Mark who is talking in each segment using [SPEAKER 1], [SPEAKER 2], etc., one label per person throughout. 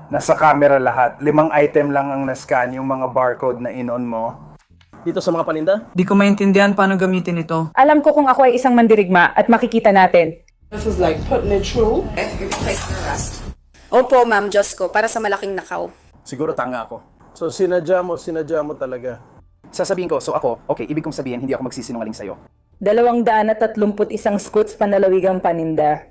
[SPEAKER 1] Nasa camera lahat. 5 item lang ang nascan, yung mga barcode na in-on mo.
[SPEAKER 2] Dito sa mga paninda?
[SPEAKER 3] Di ko maintindihan paano gamitin ito.
[SPEAKER 4] Alam ko kung ako ay isang mandirigma at makikita natin.
[SPEAKER 5] This is like putting it true.
[SPEAKER 6] Opo, ma'am, Diyos ko, para sa malaking nakaw.
[SPEAKER 1] Siguro tanga ako.
[SPEAKER 2] So sinadya mo talaga.
[SPEAKER 1] Sasabihin ko, so ako, okay, ibig kong sabihin, hindi ako magsisinungaling sa'yo.
[SPEAKER 4] 231 scoots panlalawigang paninda.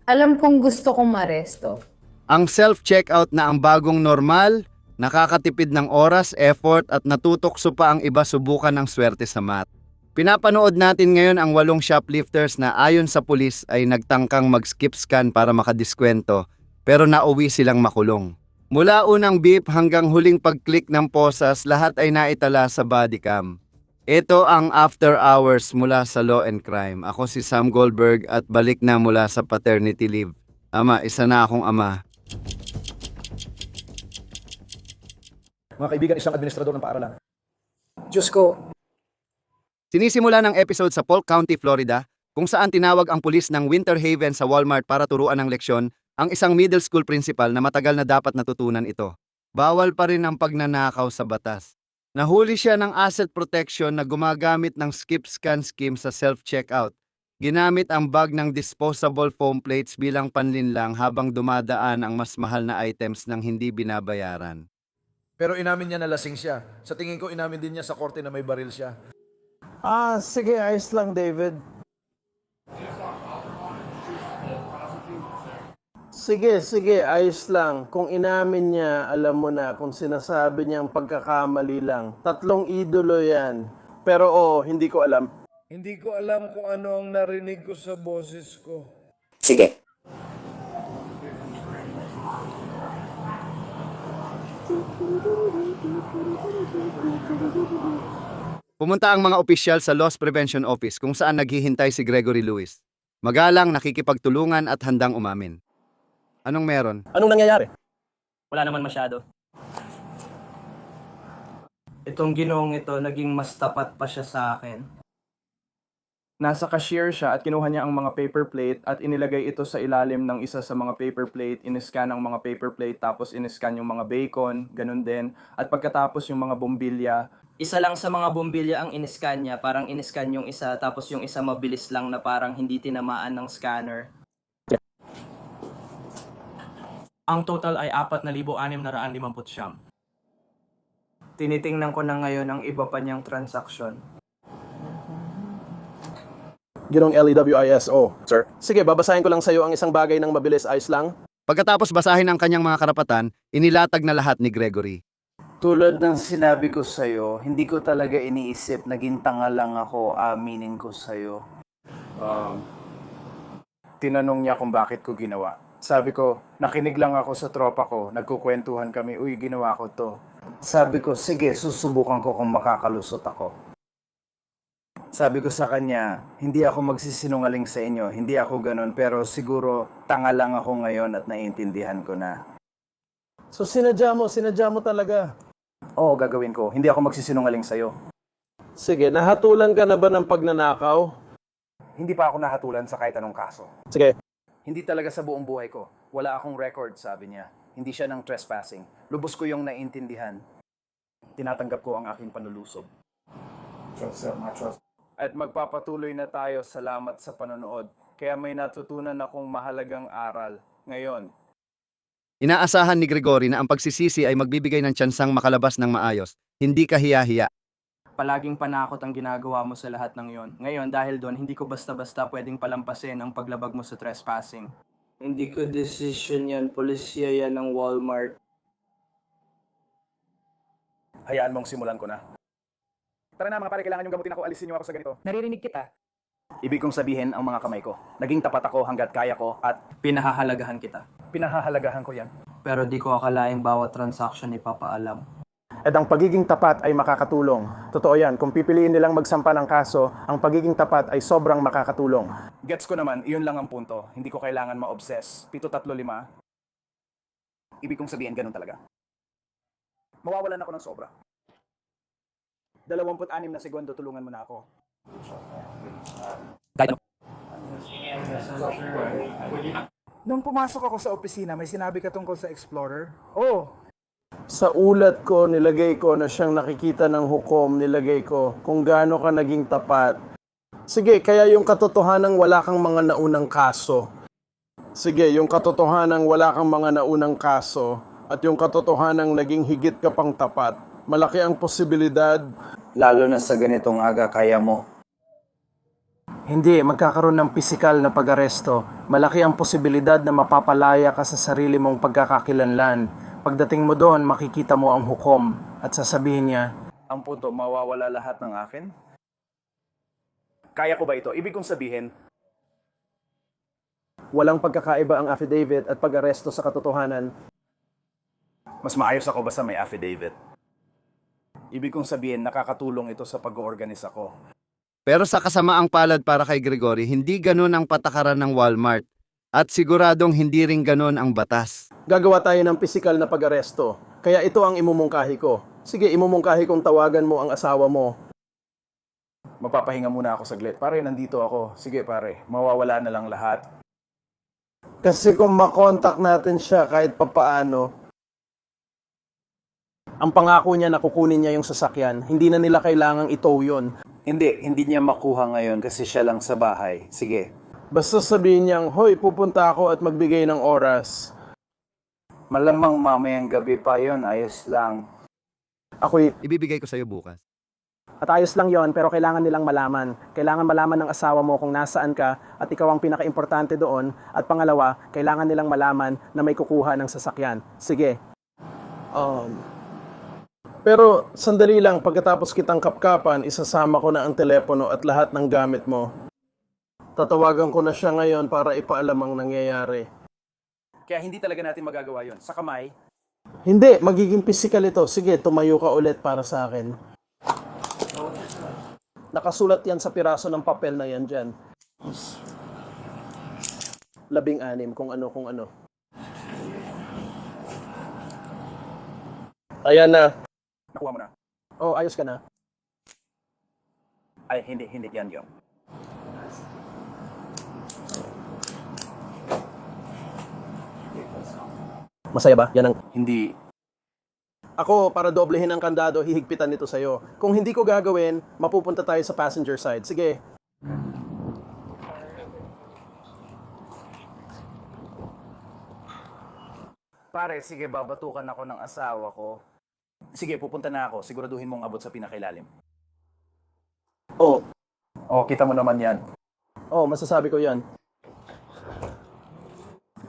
[SPEAKER 7] Alam kong gusto kong maresto.
[SPEAKER 8] Ang self-checkout na ang bagong normal, nakakatipid ng oras, effort at natutokso pa ang iba subukan ng swerte sa math. Pinapanood natin ngayon ang 8 shoplifters na ayon sa pulis ay nagtangkang mag-skip scan para makadiskwento pero nauwi silang makulong. Mula unang beep hanggang huling pag-click ng posas, lahat ay naitala sa bodycam. Ito ang After Hours mula sa Law and Crime. Ako si Sam Goldberg at balik na mula sa paternity leave. Ama, isa na akong ama.
[SPEAKER 2] Mga kaibigan, isang administrador ng paaralan.
[SPEAKER 1] Diyos ko,
[SPEAKER 8] Sinisimula ng episode sa Polk County, Florida, kung saan tinawag ang pulis ng Winter Haven sa Walmart para turuan ng leksyon ang isang middle school principal na matagal na dapat natutunan ito. Bawal pa rin ang pagnanakaw sa batas. Nahuli siya ng asset protection na gumagamit ng skip scan scheme sa self-checkout. Ginamit ang bag ng disposable foam plates bilang panlinlang habang dumadaan ang mas mahal na items ng hindi binabayaran.
[SPEAKER 9] Pero inamin niya na lasing siya. Sa tingin ko, inamin din niya sa korte na may baril siya.
[SPEAKER 2] Sige, ayos lang, David. Sige, ayos lang. Kung inamin niya, alam mo na, kung sinasabi niyang pagkakamali lang. 3 idolo yan. Pero hindi ko alam.
[SPEAKER 9] Hindi ko alam kung ano ang narinig ko sa boses ko.
[SPEAKER 6] Sige.
[SPEAKER 8] Pumunta ang mga opisyal sa Loss Prevention Office kung saan naghihintay si Gregory Lewis. Magalang, nakikipagtulungan at handang umamin. Anong meron?
[SPEAKER 2] Anong nangyayari?
[SPEAKER 3] Wala naman masyado. Itong ginoong ito, naging mas tapat pa siya sa akin.
[SPEAKER 1] nasa cashier siya at kinuha niya ang mga paper plate at inilagay ito sa ilalim ng isa sa mga paper plate, iniscan ang mga paper plate, tapos iniscan yung mga bacon, ganun din. At pagkatapos yung mga bombilya,
[SPEAKER 3] Isa lang sa mga bombilya ang iniscan niya, parang iniscan yung isa, tapos yung isa mabilis lang na parang hindi tinamaan ng scanner.
[SPEAKER 10] Ang total ay 4,659.
[SPEAKER 3] Tinitingnan ko na ngayon ang iba pa niyang transaksyon.
[SPEAKER 2] Ginong LEWISO, sir. Sige, babasahin ko lang sa'yo ang isang bagay ng mabilis, ayos lang.
[SPEAKER 8] Pagkatapos basahin ang kanyang mga karapatan, inilatag na lahat ni Gregory.
[SPEAKER 1] tulad ng sinabi ko sa'yo, hindi ko talaga iniisip, naging tanga lang ako, aminin ko sa'yo. Tinanong niya kung bakit ko ginawa. Sabi ko, nakinig lang ako sa tropa ko, nagkukwentuhan kami, uy, ginawa ko to. Sabi ko, sige, susubukan ko kung makakalusot ako. Sabi ko sa kanya, hindi ako magsisinungaling sa inyo, hindi ako ganun, pero siguro tanga lang ako ngayon at naiintindihan ko na.
[SPEAKER 2] So sinadya mo talaga.
[SPEAKER 1] Oo, gagawin ko. Hindi ako magsisinungaling sa'yo.
[SPEAKER 2] Sige, nahatulan ka na ba ng pagnanakaw?
[SPEAKER 1] Hindi pa ako nahatulan sa kahit anong kaso.
[SPEAKER 2] Sige.
[SPEAKER 1] Hindi talaga sa buong buhay ko. Wala akong record, sabi niya. Hindi siya ng trespassing. Lubos ko yung naiintindihan. Tinatanggap ko ang aking panlulusob. At magpapatuloy na tayo. Salamat sa panonood. Kaya may natutunan akong mahalagang aral. Ngayon,
[SPEAKER 8] Inaasahan ni Gregory na ang pagsisisi ay magbibigay ng tsansang makalabas ng maayos, hindi kahiya-hiya.
[SPEAKER 3] Palaging panakot ang ginagawa mo sa lahat ng yon. Ngayon, dahil doon, hindi ko basta-basta pwedeng palampasin ang paglabag mo sa trespassing. Hindi ko decision yan. Pulisya yan ng Walmart.
[SPEAKER 1] hayaan mong simulan ko na. Tara na mga pare, kailangan yung gamutin ako. Alisin niyo ako sa ganito.
[SPEAKER 4] Naririnig kita.
[SPEAKER 1] Ibig kong sabihin ang mga kamay ko. Naging tapat ako hanggat kaya ko at
[SPEAKER 3] Pinahahalagahan kita.
[SPEAKER 1] pinahahalagahan ko yan.
[SPEAKER 3] Pero di ko akalaing bawat transaction ipapaalam.
[SPEAKER 2] At ang pagiging tapat ay makakatulong. Totoo yan, kung pipiliin nilang magsampa ng kaso, ang pagiging tapat ay sobrang makakatulong.
[SPEAKER 1] Gets ko naman, iyon lang ang punto. Hindi ko kailangan ma-obsess. 735. Ibig kong sabihin, ganun talaga. Mawawalan ako ng sobra. 26 na segundo, tulungan mo na ako. Nung pumasok ako sa opisina, may sinabi ka tungkol sa Explorer?
[SPEAKER 2] Oh, sa ulat ko, nilagay ko na siyang nakikita ng hukom, nilagay ko kung gaano ka naging tapat. Sige, kaya yung katotohanan wala kang mga naunang kaso. Sige, yung katotohanan wala kang mga naunang kaso at yung katotohanan naging higit ka pang tapat. Malaki ang posibilidad.
[SPEAKER 1] Lalo na sa ganitong aga, kaya mo. Hindi, magkakaroon ng pisikal na pag-aresto. Malaki ang posibilidad na mapapalaya ka sa sarili mong pagkakakilanlan. Pagdating mo doon, makikita mo ang hukom at sasabihin niya, ang punto, mawawala lahat ng akin? Kaya ko ba ito? Ibig kong sabihin,
[SPEAKER 2] Walang pagkakaiba ang affidavit at pag-aresto sa katotohanan.
[SPEAKER 1] mas maayos ako basta may affidavit. Ibig kong sabihin, nakakatulong ito sa pag-oorganisa ko.
[SPEAKER 8] Pero sa kasamaang palad para kay Gregory, hindi ganun ang patakaran ng Walmart. At siguradong hindi rin ganun ang batas.
[SPEAKER 2] Gagawa tayo ng pisikal na pag-aresto. Kaya ito ang imumungkahi ko. Sige, imumungkahi kong tawagan mo ang asawa mo.
[SPEAKER 1] Mapapahinga muna ako saglit. Pare, nandito ako. Sige pare, mawawala na lang lahat.
[SPEAKER 2] Kasi kung makontak natin siya kahit papaano, ang pangako niya na kukunin niya yung sasakyan, hindi na nila kailangang itow yun.
[SPEAKER 1] Hindi niya makuha ngayon kasi siya lang sa bahay. Sige.
[SPEAKER 2] Basta sabihin niyang, hoy, pupunta ako at magbigay ng oras.
[SPEAKER 1] Malamang mamayang gabi pa yon, ayos lang.
[SPEAKER 2] Ako'y,
[SPEAKER 8] Ibibigay ko sa'yo bukas.
[SPEAKER 2] at ayos lang yon, pero kailangan nilang malaman. Kailangan malaman ng asawa mo kung nasaan ka at ikaw ang pinaka-importante doon. At pangalawa, kailangan nilang malaman na may kukuha ng sasakyan. Sige. Pero sandali lang, pagkatapos kitang kapkapan, isasama ko na ang telepono at lahat ng gamit mo. Tatawagan ko na siya ngayon para ipaalam ang nangyayari.
[SPEAKER 1] Kaya hindi talaga natin magagawa yon. Sa kamay,
[SPEAKER 2] Hindi, magiging physical ito. Sige, tumayo ka ulit para sa akin. Nakasulat yan sa piraso ng papel na yan dyan. 16, kung ano. Ayan na.
[SPEAKER 1] nakuha mo na.
[SPEAKER 2] Oh, ayos ka na.
[SPEAKER 1] Ay, hindi, yan yun.
[SPEAKER 2] Masaya ba? Yan ang...
[SPEAKER 1] Hindi.
[SPEAKER 2] Ako, para doblehin ang kandado, hihigpitan nito sa'yo. Kung hindi ko gagawin, mapupunta tayo sa passenger side. Sige.
[SPEAKER 1] Pare, sige, babatukan ako ng asawa ko. Sige, pupunta na ako. Siguraduhin mong abot sa pinakailalim.
[SPEAKER 2] Oh,
[SPEAKER 1] Oh, kita mo naman yan.
[SPEAKER 2] masasabi ko yan.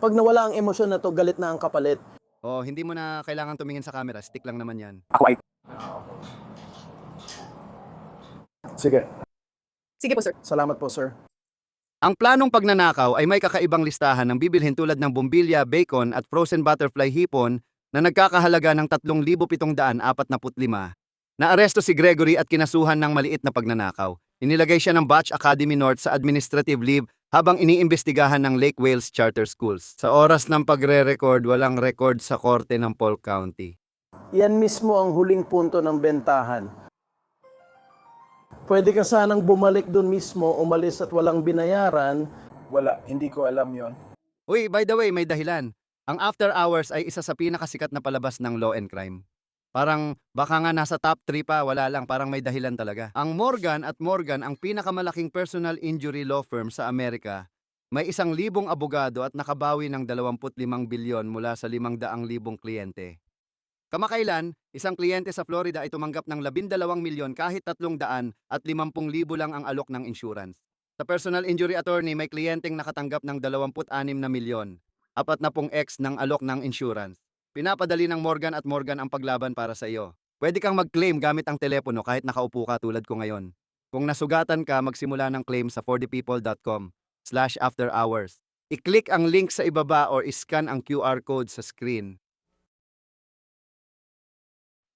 [SPEAKER 2] Pag nawala ang emosyon na to, galit na ang kapalit.
[SPEAKER 8] Oh, hindi mo na kailangan tumingin sa camera. Stick lang naman yan.
[SPEAKER 1] Ako ay... Sige.
[SPEAKER 6] Sige po, sir.
[SPEAKER 2] Salamat po, sir.
[SPEAKER 8] Ang planong pagnanakaw ay may kakaibang listahan ng bibilhin tulad ng bombilya, bacon at frozen butterfly hipon na nagkakahalaga ng 3,745. Naaresto si Gregory at kinasuhan ng maliit na pagnanakaw. Inilagay siya ng Batch Academy North sa administrative leave habang iniimbestigahan ng Lake Wales Charter Schools. Sa oras ng pagre-record, walang record sa korte ng Polk County.
[SPEAKER 2] Yan mismo ang huling punto ng bentahan. Pwede ka sanang bumalik doon mismo, umalis at walang binayaran.
[SPEAKER 1] Wala, hindi ko alam yon.
[SPEAKER 8] Uy, by the way, may dahilan. Ang After Hours ay isa sa pinakasikat na palabas ng law and crime. Parang baka nga nasa top 3 pa, wala lang, parang may dahilan talaga. Ang Morgan & Morgan ang pinakamalaking personal injury law firm sa Amerika. May 1,000 abogado at nakabawi ng 25 bilyon mula sa 500,000 kliyente. Kamakailan, isang kliyente sa Florida ay tumanggap ng 12 milyon kahit 350,000 lang ang alok ng insurance. Sa personal injury attorney, may kliyenteng nakatanggap ng 26 na milyon, 40x ng alok ng insurance. Pinapadali ng Morgan & Morgan ang paglaban para sa iyo. Pwede kang mag-claim gamit ang telepono kahit nakaupo ka tulad ko ngayon. Kung nasugatan ka, magsimula ng claim sa 40people.com/afterhours. I-click ang link sa ibaba or iscan ang QR code sa screen.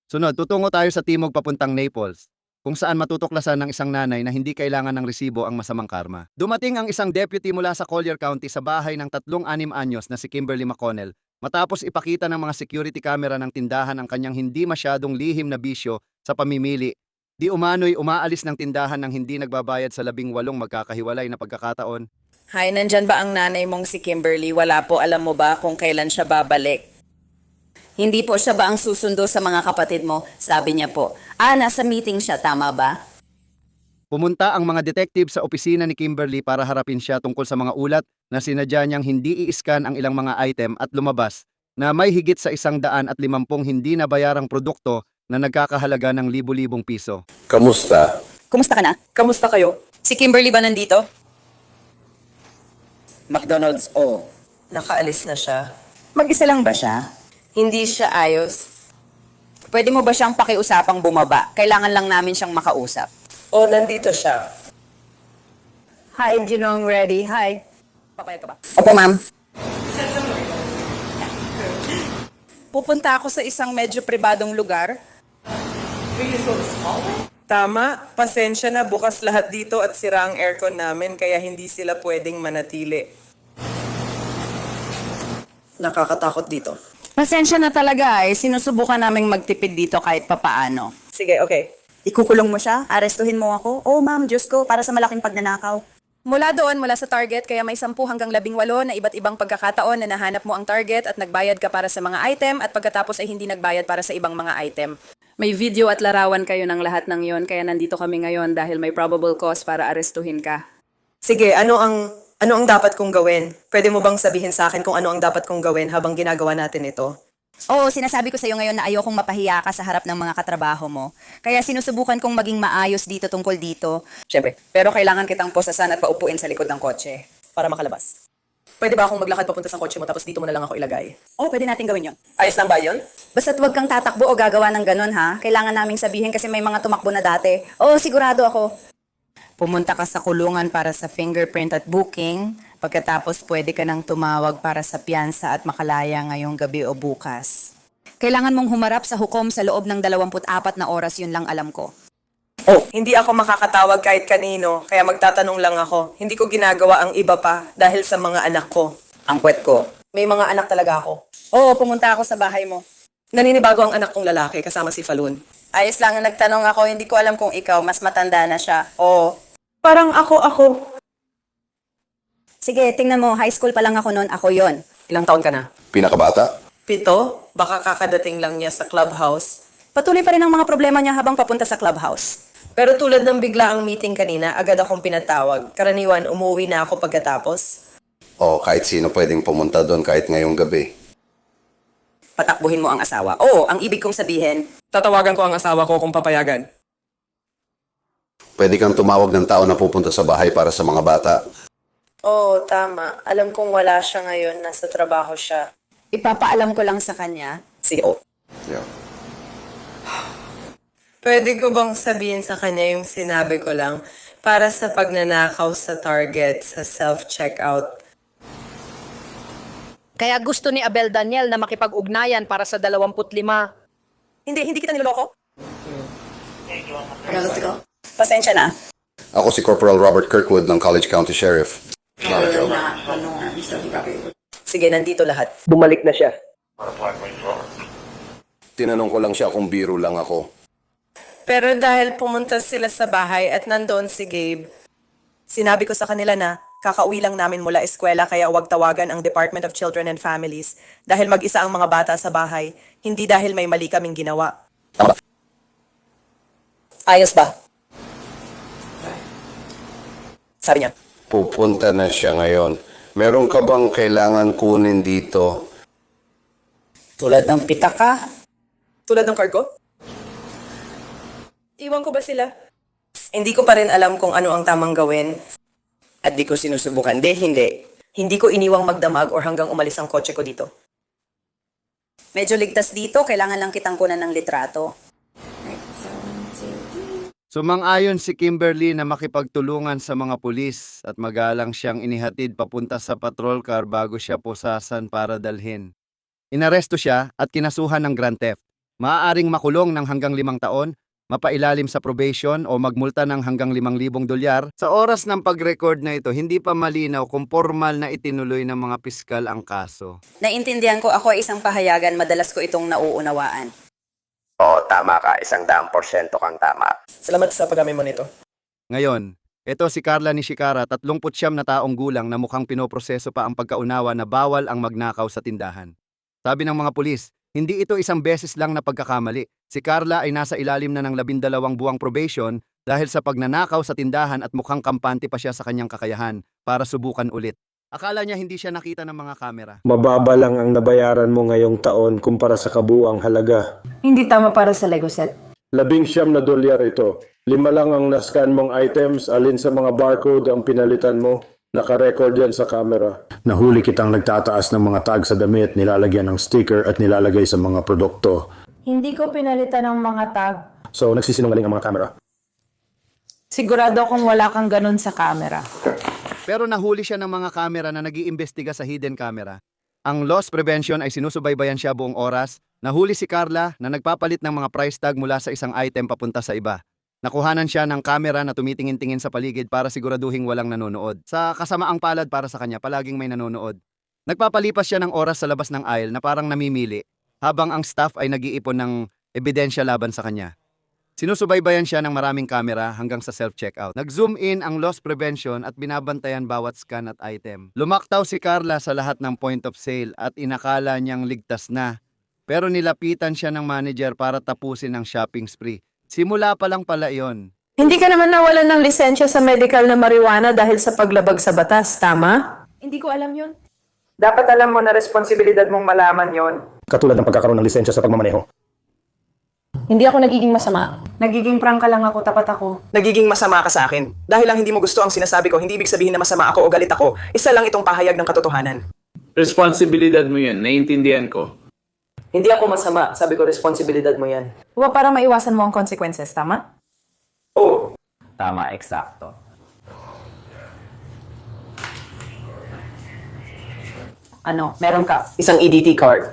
[SPEAKER 8] Sunod, tutungo tayo sa timog papuntang Naples, kung saan matutuklasan ng isang nanay na hindi kailangan ng resibo ang masamang karma. Dumating ang isang deputy mula sa Collier County sa bahay ng 36 anyos na si Kimberly McConnell matapos ipakita ng mga security camera ng tindahan ang kanyang hindi masyadong lihim na bisyo sa pamimili. Di umano'y umaalis ng tindahan ng hindi nagbabayad sa 18 magkakahiwalay na pagkakataon.
[SPEAKER 6] Hi, nandyan ba ang nanay mong si Kimberly? Wala po, alam mo ba kung kailan siya babalik? Hindi po siya ba ang susundo sa mga kapatid mo? Sabi niya po. Nasa meeting siya, tama ba?
[SPEAKER 8] Pumunta ang mga detective sa opisina ni Kimberly para harapin siya tungkol sa mga ulat na sinadya niyang hindi i-scan ang ilang mga item at lumabas na may higit sa 150 hindi nabayarang produkto na nagkakahalaga ng libu-libong piso.
[SPEAKER 11] Kamusta?
[SPEAKER 6] Kumusta ka na?
[SPEAKER 5] Kamusta kayo?
[SPEAKER 6] Si Kimberly ba nandito?
[SPEAKER 5] McDonald's, nakaalis na siya.
[SPEAKER 6] Mag-isa lang ba siya?
[SPEAKER 5] Hindi siya ayos.
[SPEAKER 6] Pwede mo ba siyang pakiusapang bumaba? Kailangan lang namin siyang makausap.
[SPEAKER 5] Nandito siya.
[SPEAKER 6] Hi, Junong, ready? Hi. Papayag ka ba? Opo, ma'am. Pupunta ako sa isang medyo pribadong lugar.
[SPEAKER 5] Tama, pasensya na, bukas lahat dito at sira ang aircon namin kaya hindi sila pwedeng manatili. Nakakatakot dito.
[SPEAKER 6] Pasensya na talaga sinusubukan naming magtipid dito kahit papaano.
[SPEAKER 5] Sige, okay.
[SPEAKER 6] Ikukulong mo siya? Arestuhin mo ako? Oh, ma'am, Diyos ko, para sa malaking pagnanakaw. Mula doon, mula sa target, kaya may 10 hanggang 18 na iba't ibang pagkakataon na nahanap mo ang target at nagbayad ka para sa mga item at pagkatapos ay hindi nagbayad para sa ibang mga item. May video at larawan kayo ng lahat ng yon kaya nandito kami ngayon dahil may probable cause para arestuhin ka.
[SPEAKER 5] Sige, ano ang dapat kong gawin? Pwede mo bang sabihin sa akin kung ano ang dapat kong gawin habang ginagawa natin ito?
[SPEAKER 6] Oo, sinasabi ko sa iyo ngayon na ayokong mapahiya ka sa harap ng mga katrabaho mo. Kaya sinusubukan kong maging maayos dito tungkol dito. Siyempre, pero kailangan kitang posasan at paupuin sa likod ng kotse.
[SPEAKER 5] Para makalabas. Pwede ba akong maglakad papunta sa kotse mo tapos dito mo na lang ako ilagay?
[SPEAKER 6] Oo, pwede natin gawin yon.
[SPEAKER 5] Ayos lang ba yun?
[SPEAKER 6] Basta't huwag kang tatakbo o gagawa ng ganun ha. Kailangan naming sabihin kasi may mga tumakbo na dati. Oo, sigurado ako. Pumunta ka sa kulungan para sa fingerprint at booking. Pagkatapos pwede ka nang tumawag para sa piyansa at makalaya ngayong gabi o bukas. Kailangan mong humarap sa hukom sa loob ng 24 na oras, yun lang alam ko.
[SPEAKER 5] Hindi ako makakatawag kahit kanino, kaya magtatanong lang ako. Hindi ko ginagawa ang iba pa dahil sa mga anak ko.
[SPEAKER 6] Ang puwet ko.
[SPEAKER 5] May mga anak talaga ako.
[SPEAKER 6] Oo, pumunta ako sa bahay mo.
[SPEAKER 5] Naninibago ang anak kong lalaki kasama si Falun.
[SPEAKER 6] Ayos lang, nagtanong ako, hindi ko alam kung ikaw, mas matanda na siya.
[SPEAKER 5] Oo. Parang ako.
[SPEAKER 6] Sige, tingnan mo, high school pa lang ako noon, ako yon.
[SPEAKER 5] Ilang taon ka na?
[SPEAKER 11] Pinakabata?
[SPEAKER 5] 7? Baka kakadating lang niya sa clubhouse.
[SPEAKER 6] Patuloy pa rin ang mga problema niya habang papunta sa clubhouse.
[SPEAKER 5] Pero tulad ng bigla ang meeting kanina, agad akong pinatawag. Karaniwan, umuwi na ako pagkatapos.
[SPEAKER 11] Kahit sino pwedeng pumunta doon kahit ngayong gabi.
[SPEAKER 6] Patakbuhin mo ang asawa. Oo, ang ibig kong sabihin,
[SPEAKER 5] Tatawagan ko ang asawa ko kung papayagan.
[SPEAKER 11] Pwede kang tumawag ng tao na pupunta sa bahay para sa mga bata.
[SPEAKER 5] Oo, tama. Alam kong wala siya ngayon. Nasa trabaho siya.
[SPEAKER 6] ipapaalam ko lang sa kanya.
[SPEAKER 5] CEO.
[SPEAKER 11] Yeah.
[SPEAKER 5] Pwede ko bang sabihin sa kanya yung sinabi ko lang para sa pagnanakaw sa Target sa self-checkout?
[SPEAKER 7] Kaya gusto ni Abel Daniel na makipag-ugnayan para sa 25.
[SPEAKER 5] Hindi kita niloloko.
[SPEAKER 6] Pasensya na.
[SPEAKER 11] Ako si Corporal Robert Kirkwood ng College County Sheriff.
[SPEAKER 5] Sige, nandito lahat. Bumalik na siya.
[SPEAKER 11] Tinanong ko lang siya kung biro lang ako.
[SPEAKER 5] Pero dahil pumunta sila sa bahay at nandoon si Gabe, sinabi ko sa kanila na kakauwi lang namin mula eskwela kaya huwag tawagan ang Department of Children and Families dahil mag-isa ang mga bata sa bahay, hindi dahil may mali kaming ginawa. Ayos ba? Sabi niya.
[SPEAKER 11] Pupunta na siya ngayon. Meron ka bang kailangan kunin dito?
[SPEAKER 6] Tulad ng pitaka.
[SPEAKER 5] Tulad ng card ko? Iwan ko ba sila? Hindi ko pa rin alam kung ano ang tamang gawin.
[SPEAKER 6] At di ko sinusubukan. Hindi.
[SPEAKER 5] Hindi ko iniwang magdamag or hanggang umalis ang kotse ko dito.
[SPEAKER 6] Medyo ligtas dito. Kailangan lang kitang kunan ng litrato.
[SPEAKER 8] Sumang-ayon si Kimberly na makipagtulungan sa mga pulis at magalang siyang inihatid papunta sa patrol car bago siya pusasan para dalhin. Inaresto siya at kinasuhan ng grand theft. Maaaring makulong ng hanggang 5 taon, mapailalim sa probation o magmulta ng hanggang 5,000 dolyar. Sa oras ng pag-record na ito, hindi pa malinaw kung formal na itinuloy ng mga piskal ang kaso.
[SPEAKER 6] Naintindihan ko ako ay isang pahayagan. Madalas ko itong nauunawaan.
[SPEAKER 1] Oo, tama ka. 100% kang tama.
[SPEAKER 5] Salamat sa pag-amin mo nito.
[SPEAKER 8] Ngayon, Ito si Carla ni Shikara, 39 na taong gulang na mukhang pinoproseso pa ang pagkaunawa na bawal ang magnakaw sa tindahan. Sabi ng mga pulis, hindi ito isang beses lang na pagkakamali. Si Carla ay nasa ilalim na ng 12 buwang probation dahil sa pagnanakaw sa tindahan at mukhang kampante pa siya sa kanyang kakayahan para subukan ulit. Akala niya hindi siya nakita ng mga kamera.
[SPEAKER 2] Mababa lang ang nabayaran mo ngayong taon kumpara sa kabuang halaga.
[SPEAKER 4] Hindi tama para sa Lego set.
[SPEAKER 2] $19 ito. 5 lang ang nascan mong items, alin sa mga barcode ang pinalitan mo. Naka-record yan sa camera. Nahuli kitang nagtataas ng mga tag sa damit, nilalagyan ng sticker at nilalagay sa mga produkto.
[SPEAKER 4] Hindi ko pinalitan ng mga tag.
[SPEAKER 2] So, nagsisinungaling ang mga camera.
[SPEAKER 4] Sigurado akong wala kang ganun sa camera.
[SPEAKER 8] Pero nahuli siya ng mga kamera na nag-iimbestiga sa hidden camera. Ang loss prevention ay sinusubaybayan siya buong oras. Nahuli si Carla na nagpapalit ng mga price tag mula sa isang item papunta sa iba. Nakuhanan siya ng kamera na tumitingin-tingin sa paligid para siguraduhing walang nanonood. Sa kasamaang palad para sa kanya, palaging may nanonood. Nagpapalipas siya ng oras sa labas ng aisle na parang namimili, habang ang staff ay nag-iipon ng ebidensya laban sa kanya. Sinusubaybayan siya ng maraming kamera hanggang sa self-checkout. Nag-zoom in ang loss prevention at binabantayan bawat scan at item. Lumaktaw si Carla sa lahat ng point of sale at inakala niyang ligtas na. Pero nilapitan siya ng manager para tapusin ang shopping spree. Simula pa lang pala yon.
[SPEAKER 5] Hindi ka naman nawalan ng lisensya sa medical na marijuana dahil sa paglabag sa batas, tama?
[SPEAKER 4] Hindi ko alam yun.
[SPEAKER 5] Dapat alam mo na responsibilidad mong malaman yon.
[SPEAKER 2] Katulad ng pagkakaroon ng lisensya sa pagmamaneho.
[SPEAKER 5] Hindi ako nagiging masama.
[SPEAKER 4] Nagiging prangka lang ako, tapat ako.
[SPEAKER 5] Nagiging masama ka sa akin. Dahil lang hindi mo gusto ang sinasabi ko, hindi ibig sabihin na masama ako o galit ako. Isa lang itong pahayag ng katotohanan.
[SPEAKER 3] Responsibilidad mo yun, naiintindihan ko.
[SPEAKER 5] Hindi ako masama. Sabi ko, responsibilidad mo yan.
[SPEAKER 4] Huwag para maiwasan mo ang consequences, tama?
[SPEAKER 5] Oo.
[SPEAKER 3] Tama, eksakto.
[SPEAKER 4] Ano, meron ka?
[SPEAKER 5] Isang EDT card.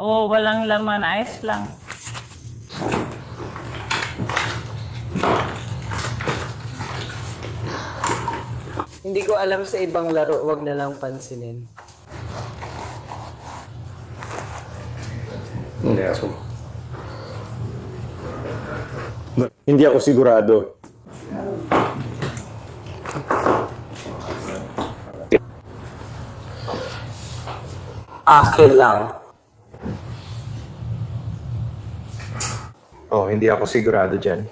[SPEAKER 4] Oo, walang laman, ayos lang.
[SPEAKER 5] Hindi ko alam sa ibang laro, wag na lang pansinin.
[SPEAKER 2] Hindi ako sigurado.
[SPEAKER 5] Akin lang.
[SPEAKER 1] Oh, hindi ako sigurado dyan.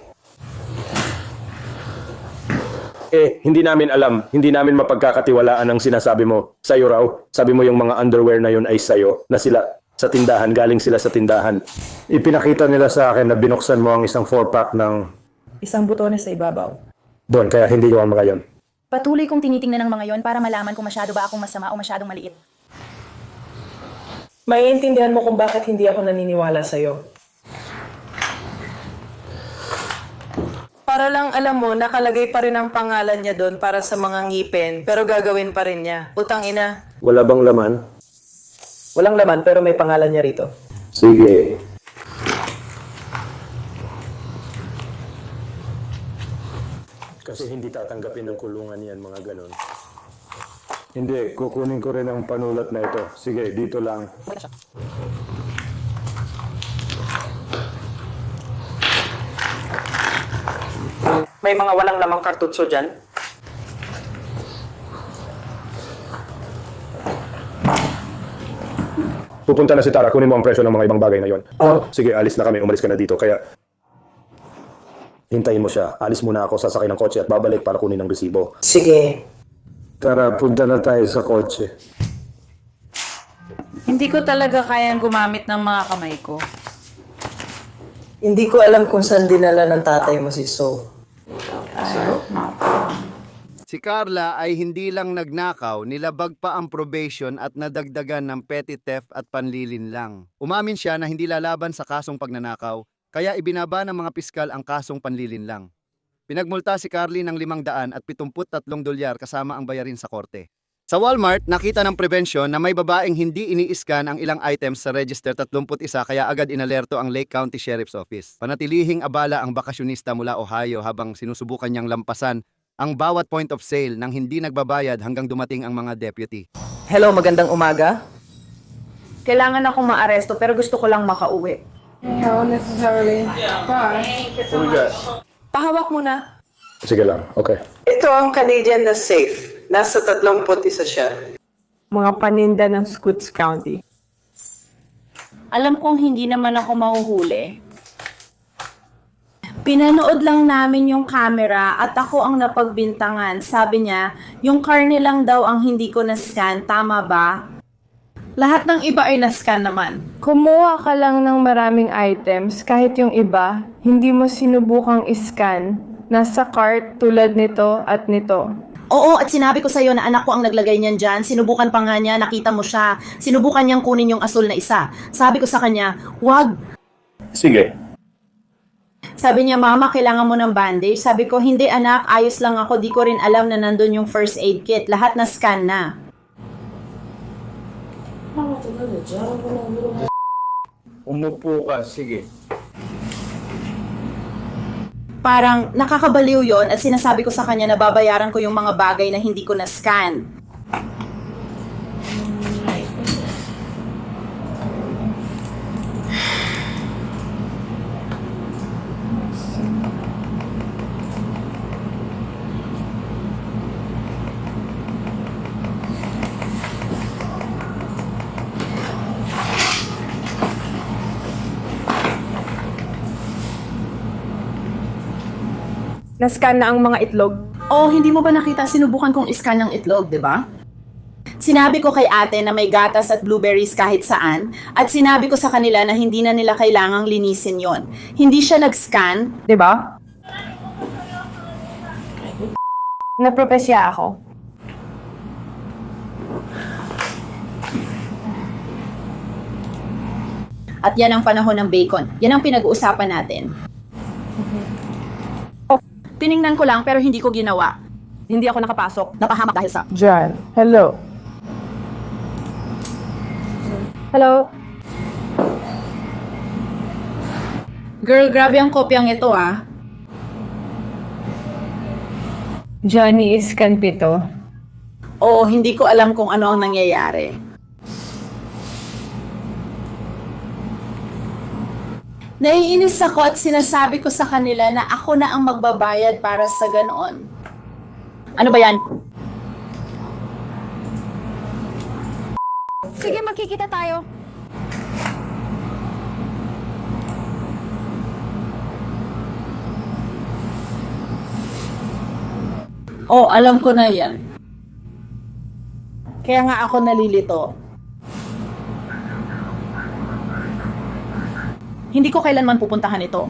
[SPEAKER 2] Hindi namin alam. Hindi namin mapagkakatiwalaan ang sinasabi mo. Sa'yo raw. Sabi mo yung mga underwear na yun ay sa'yo. Na sila sa tindahan. Galing sila sa tindahan. Ipinakita nila sa akin na binuksan mo ang isang 4-pack ng...
[SPEAKER 4] Isang butones sa ibabaw.
[SPEAKER 2] Doon, kaya hindi ko ang mga yon.
[SPEAKER 6] Patuloy kong tinitingnan ng mga yon para malaman kung masyado ba akong masama o masyadong maliit.
[SPEAKER 5] Maiintindihan mo kung bakit hindi ako naniniwala sa'yo. Para lang alam mo, nakalagay pa rin ang pangalan niya doon para sa mga ngipin, pero gagawin pa rin niya. Utang ina.
[SPEAKER 2] Wala bang laman?
[SPEAKER 5] Walang laman, pero may pangalan niya rito.
[SPEAKER 2] Sige. Kasi hindi tatanggapin ng kulungan yan, mga ganon. Hindi, kukunin ko rin ang panulat na ito. Sige, dito lang.
[SPEAKER 5] May mga walang lamang kartutso dyan.
[SPEAKER 2] Pupunta na si Tara, kunin mo ang presyo ng mga ibang bagay na yon. Sige, alis na kami, umalis ka na dito. Kaya, hintayin mo siya. Alis muna ako, sasakay ng kotse at babalik para kunin ang resibo.
[SPEAKER 5] Sige.
[SPEAKER 2] Tara, punta na tayo sa kotse.
[SPEAKER 4] Hindi ko talaga kayang gumamit ng mga kamay ko.
[SPEAKER 5] Hindi ko alam kung saan dinala ng tatay mo si So.
[SPEAKER 8] Si Carla ay hindi lang nagnakaw, nilabag pa ang probation at nadagdagan ng petty theft at panlilinlang. Umamin siya na hindi lalaban sa kasong pagnanakaw, kaya ibinaba ng mga piskal ang kasong panlilinlang. Pinagmulta si Carly ng $573 kasama ang bayarin sa korte. Sa Walmart, nakita ng prevention na may babaeng hindi ini-scan ang ilang items sa register 31 kaya agad inalerto ang Lake County Sheriff's Office. Panatilihing abala ang bakasyonista mula Ohio habang sinusubukan niyang lampasan ang bawat point of sale nang hindi nagbabayad hanggang dumating ang mga deputy.
[SPEAKER 5] Hello, magandang umaga.
[SPEAKER 4] Kailangan akong maaresto pero gusto ko lang makauwi.
[SPEAKER 5] Pahawak muna.
[SPEAKER 9] Sige lang, okay.
[SPEAKER 3] Ito ang Canadian na safe. Nasa 31 siya.
[SPEAKER 7] Mga paninda ng Scoots County.
[SPEAKER 4] Alam kong hindi naman ako mahuhuli. Pinanood lang namin yung camera at ako ang napagbintangan. Sabi niya, yung car nilang daw ang hindi ko na-scan. Tama ba? Lahat ng iba ay na-scan naman.
[SPEAKER 7] Kumuha ka lang ng maraming items kahit yung iba, hindi mo sinubukang iscan. Nasa cart tulad nito at nito.
[SPEAKER 4] Oo, at sinabi ko sa'yo na anak ko ang naglagay niyan dyan. Sinubukan pa nga niya, nakita mo siya. Sinubukan niyang kunin yung asul na isa. Sabi ko sa kanya, wag.
[SPEAKER 9] Sige.
[SPEAKER 4] Sabi niya, mama, kailangan mo ng bandage. Sabi ko, hindi anak, ayos lang ako. Di ko rin alam na nandun yung first aid kit. Lahat na scan na.
[SPEAKER 1] Umupo ka, sige.
[SPEAKER 4] Parang nakakabaliw yon at sinasabi ko sa kanya na babayaran ko yung mga bagay na hindi ko na-scan.
[SPEAKER 7] Nascan na ang mga itlog.
[SPEAKER 4] Oh, hindi mo ba nakita sinubukan kong iscan ng itlog, di ba? Sinabi ko kay ate na may gatas at blueberries kahit saan at sinabi ko sa kanila na hindi na nila kailangang linisin yon. Hindi siya nag-scan,
[SPEAKER 7] Di ba? Napropesya ako.
[SPEAKER 4] at yan ang panahon ng bacon. Yan ang pinag-uusapan natin. Oh, tiningnan ko lang pero hindi ko ginawa. Hindi ako nakapasok. Napahamak dahil sa...
[SPEAKER 7] John, hello. Hello?
[SPEAKER 4] Girl, grabe ang kopyang ito ah.
[SPEAKER 7] Johnny Iscan Pito.
[SPEAKER 4] Oo, hindi ko alam kung ano ang nangyayari. Naiinis ako at sinasabi ko sa kanila na ako na ang magbabayad para sa ganoon. Ano ba yan?
[SPEAKER 7] Sige, magkikita tayo.
[SPEAKER 4] Oh, alam ko na yan. Kaya nga ako nalilito. Hindi ko kailanman pupuntahan ito.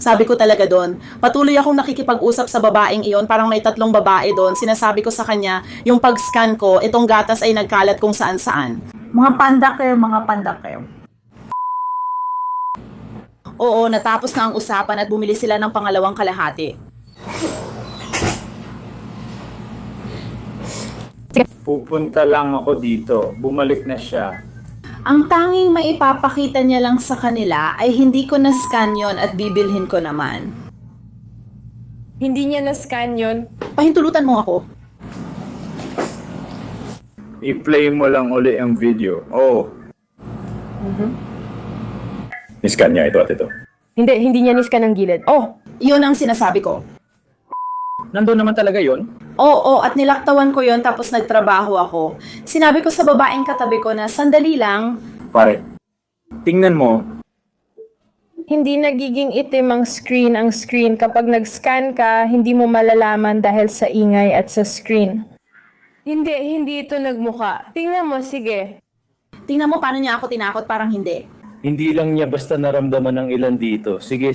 [SPEAKER 4] Sabi ko talaga doon, patuloy akong nakikipag-usap sa babaeng iyon, parang may 3 babae doon. Sinasabi ko sa kanya, yung pag-scan ko, itong gatas ay nagkalat kung saan-saan. Mga pandaker, mga pandaker. Oo, natapos na ang usapan at bumili sila ng pangalawang kalahati.
[SPEAKER 1] Pupunta lang ako dito. Bumalik na siya.
[SPEAKER 4] Ang tanging maipapakita niya lang sa kanila ay hindi ko na-scan yon at bibilhin ko naman.
[SPEAKER 7] Hindi niya na-scan yun.
[SPEAKER 4] Pahintulutan mo ako.
[SPEAKER 1] I-play mo lang uli ang video. Oh. Niskan niya ito at ito.
[SPEAKER 7] Hindi niya ni-scan ang gilid.
[SPEAKER 4] Oh, yun ang sinasabi ko.
[SPEAKER 10] Nandun naman talaga yon.
[SPEAKER 4] Oo, at nilaktawan ko yon tapos nagtrabaho ako. Sinabi ko sa babaeng katabi ko na sandali lang.
[SPEAKER 1] Pare, tingnan mo.
[SPEAKER 7] Hindi nagiging itim ang screen kapag nag-scan ka, hindi mo malalaman dahil sa ingay at sa screen. Hindi ito nagmuka. Tingnan mo, sige.
[SPEAKER 4] Tingnan mo paano niya ako tinakot, parang hindi.
[SPEAKER 1] Hindi lang niya basta naramdaman ng ilan dito. Sige.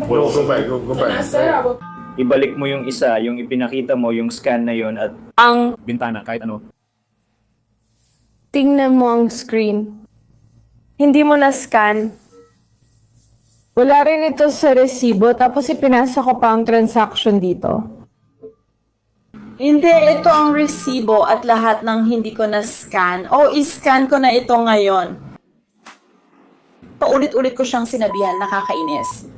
[SPEAKER 9] Go back.
[SPEAKER 1] Ibalik mo yung isa, yung ipinakita mo, yung scan na yon at
[SPEAKER 7] Ang
[SPEAKER 10] Bintana, kahit ano.
[SPEAKER 7] tingnan mo ang screen. Hindi mo na-scan. Wala rin ito sa resibo, tapos ipinasa ko pa ang transaction dito.
[SPEAKER 4] Hindi, ito ang resibo at lahat ng hindi ko na-scan. O, i-scan ko na ito ngayon. Paulit-ulit ko siyang sinabihan, nakakainis.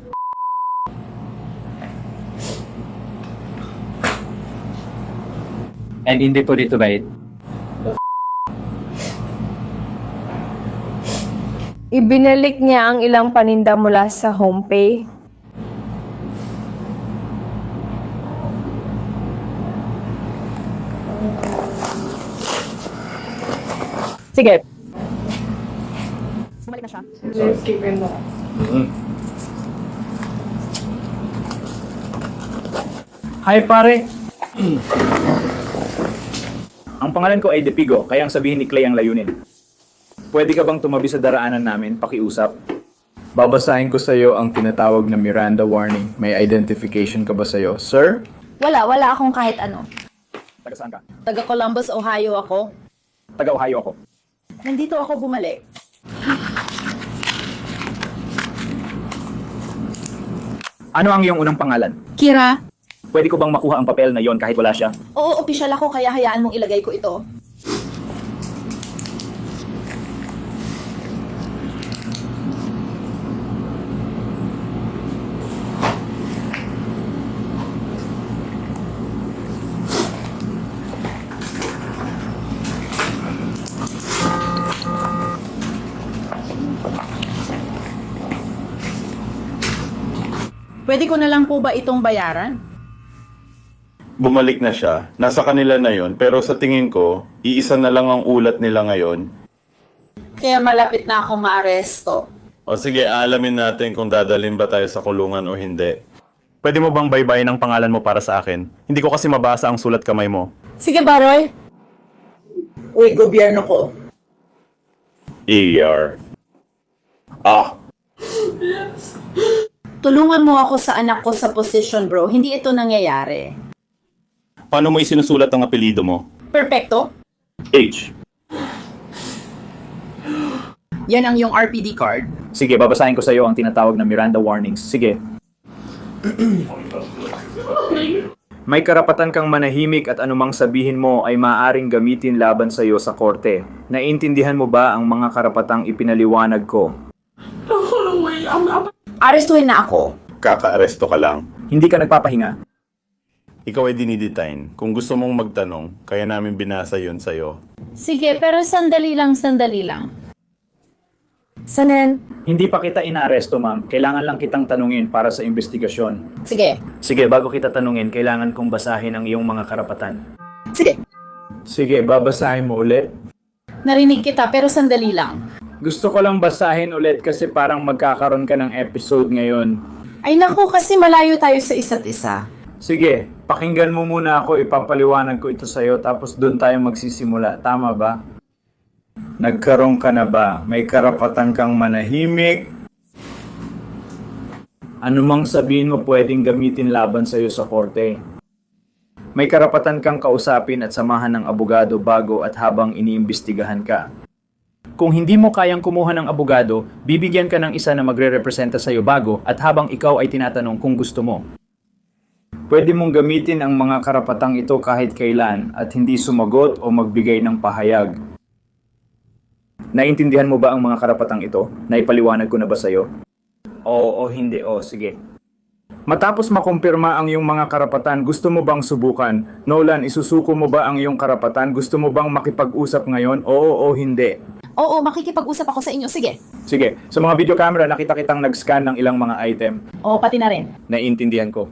[SPEAKER 10] And hindi po dito, right?
[SPEAKER 7] Ibinalik niya ang ilang paninda mula sa HomePay.
[SPEAKER 4] Sige.
[SPEAKER 7] Bumalik na siya.
[SPEAKER 10] Hi pare! Ang pangalan ko ay Depigo, kaya ang sabihin ni Clay ang layunin. Pwede ka bang tumabi sa daraanan namin, pakiusap? Babasahin ko sa iyo ang tinatawag na Miranda warning. May identification ka ba sa iyo, sir?
[SPEAKER 7] Wala akong kahit ano.
[SPEAKER 10] Taga saan ka?
[SPEAKER 4] Taga Columbus, Ohio ako.
[SPEAKER 10] Taga Ohio ako.
[SPEAKER 4] Nandito ako bumalik.
[SPEAKER 10] Ano ang iyong unang pangalan?
[SPEAKER 4] Kira?
[SPEAKER 10] Pwede ko bang makuha ang papel na yon kahit wala siya?
[SPEAKER 4] Oo, opisyal ako kaya hayaan mong ilagay ko ito. Pwede ko na lang po ba itong bayaran?
[SPEAKER 12] Bumalik na siya. Nasa kanila na yon, pero sa tingin ko, iisa na lang ang ulat nila ngayon.
[SPEAKER 4] Kaya malapit na akong maaresto.
[SPEAKER 12] O sige, alamin natin kung dadalhin ba tayo sa kulungan o hindi.
[SPEAKER 10] Pwede mo bang baybayin ang pangalan mo para sa akin? Hindi ko kasi mabasa ang sulat kamay mo.
[SPEAKER 4] Sige, Baroy. Uy, gobyerno ko.
[SPEAKER 12] ER. Ah!
[SPEAKER 4] Tulungan mo ako sa anak ko sa posisyon, bro. Hindi ito nangyayari.
[SPEAKER 12] Paano mo isinusulat ang apelido mo?
[SPEAKER 4] Perfecto.
[SPEAKER 12] H.
[SPEAKER 4] Yan ang iyong RPD card.
[SPEAKER 10] Sige, babasahin ko sa iyo ang tinatawag na Miranda warnings. Sige. May karapatan kang manahimik at anumang sabihin mo ay maaaring gamitin laban sa iyo sa korte. Naiintindihan mo ba ang mga karapatang ipinaliwanag ko?
[SPEAKER 4] Arestuhin na ako.
[SPEAKER 12] Kaka-aresto ka lang.
[SPEAKER 10] Hindi ka nagpapahinga?
[SPEAKER 12] Ikaw ay dinidetain. Kung gusto mong magtanong, kaya namin binasa yun sa'yo.
[SPEAKER 7] Sige, pero sandali lang. Sanen?
[SPEAKER 10] Hindi pa kita inaaresto, ma'am. Kailangan lang kitang tanungin para sa investigasyon.
[SPEAKER 4] Sige.
[SPEAKER 10] Sige, bago kita tanungin, kailangan kong basahin ang iyong mga karapatan.
[SPEAKER 4] Sige.
[SPEAKER 10] Sige, babasahin mo ulit.
[SPEAKER 4] Narinig kita, pero sandali lang.
[SPEAKER 10] Gusto ko lang basahin ulit kasi parang magkakaroon ka ng episode ngayon.
[SPEAKER 4] Ay naku, kasi malayo tayo sa isa't isa.
[SPEAKER 10] Sige, pakinggan mo muna ako, ipapaliwanag ko ito sa'yo, tapos doon tayo magsisimula. Tama ba? Nagkaroon ka na ba? May karapatan kang manahimik? Anumang sabihin mo pwedeng gamitin laban sa'yo sa korte. May karapatan kang kausapin at samahan ng abogado bago at habang iniimbestigahan ka. Kung hindi mo kayang kumuha ng abogado, bibigyan ka ng isa na magre-representa sa'yo bago at habang ikaw ay tinatanong kung gusto mo. Pwede mong gamitin ang mga karapatang ito kahit kailan at hindi sumagot o magbigay ng pahayag. Naintindihan mo ba ang mga karapatang ito? Naipaliwanag ko na ba sa'yo? Oo o hindi, sige. Matapos makumpirma ang iyong mga karapatan, gusto mo bang subukan? Nolan, isusuko mo ba ang iyong karapatan? Gusto mo bang makipag-usap ngayon? Oo o hindi?
[SPEAKER 4] Oo, makikipag-usap ako sa inyo. Sige.
[SPEAKER 10] Sige, sa mga video camera, nakita kitang nag-scan ng ilang mga item.
[SPEAKER 4] Oo, pati na rin.
[SPEAKER 10] Naiintindihan ko.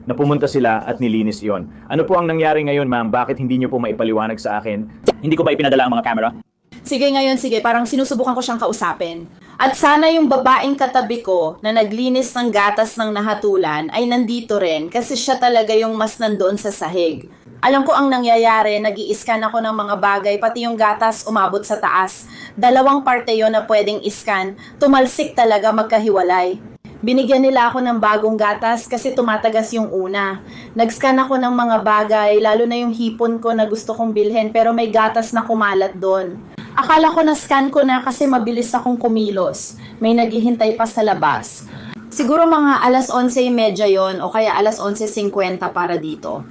[SPEAKER 10] Napumunta sila at nilinis iyon. Ano po ang nangyari ngayon, ma'am? Bakit hindi niyo po maipaliwanag sa akin? Hindi ko ba ipinadala ang mga camera?
[SPEAKER 4] Sige ngayon, sige. Parang sinusubukan ko siyang kausapin. At sana yung babaeng katabi ko na naglinis ng gatas ng nahatulan ay nandito rin kasi siya talaga yung mas nandoon sa sahig. Alam ko ang nangyayari, nag-i-scan ako ng mga bagay, pati yung gatas umabot sa taas. 2 parte yon na pwedeng iscan, tumalsik talaga magkahiwalay. Binigyan nila ako ng bagong gatas kasi tumatagas yung una. Nag-scan ako ng mga bagay, lalo na yung hipon ko na gusto kong bilhin pero may gatas na kumalat doon. Akala ko na-scan ko na kasi mabilis akong kumilos. May naghihintay pa sa labas. Siguro mga 11:30 yon o kaya 11:50 para dito.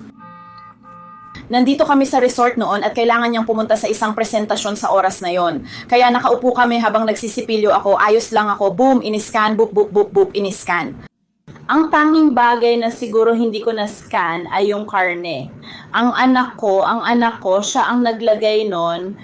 [SPEAKER 4] Nandito kami sa resort noon at kailangan niyang pumunta sa isang presentasyon sa oras na yon. Kaya nakaupo kami habang nagsisipilyo ako, ayos lang ako, boom, iniscan, boop, boop, boop, boop, iniscan. Ang tanging bagay na siguro hindi ko na-scan ay yung karne. Ang anak ko, siya ang naglagay nun.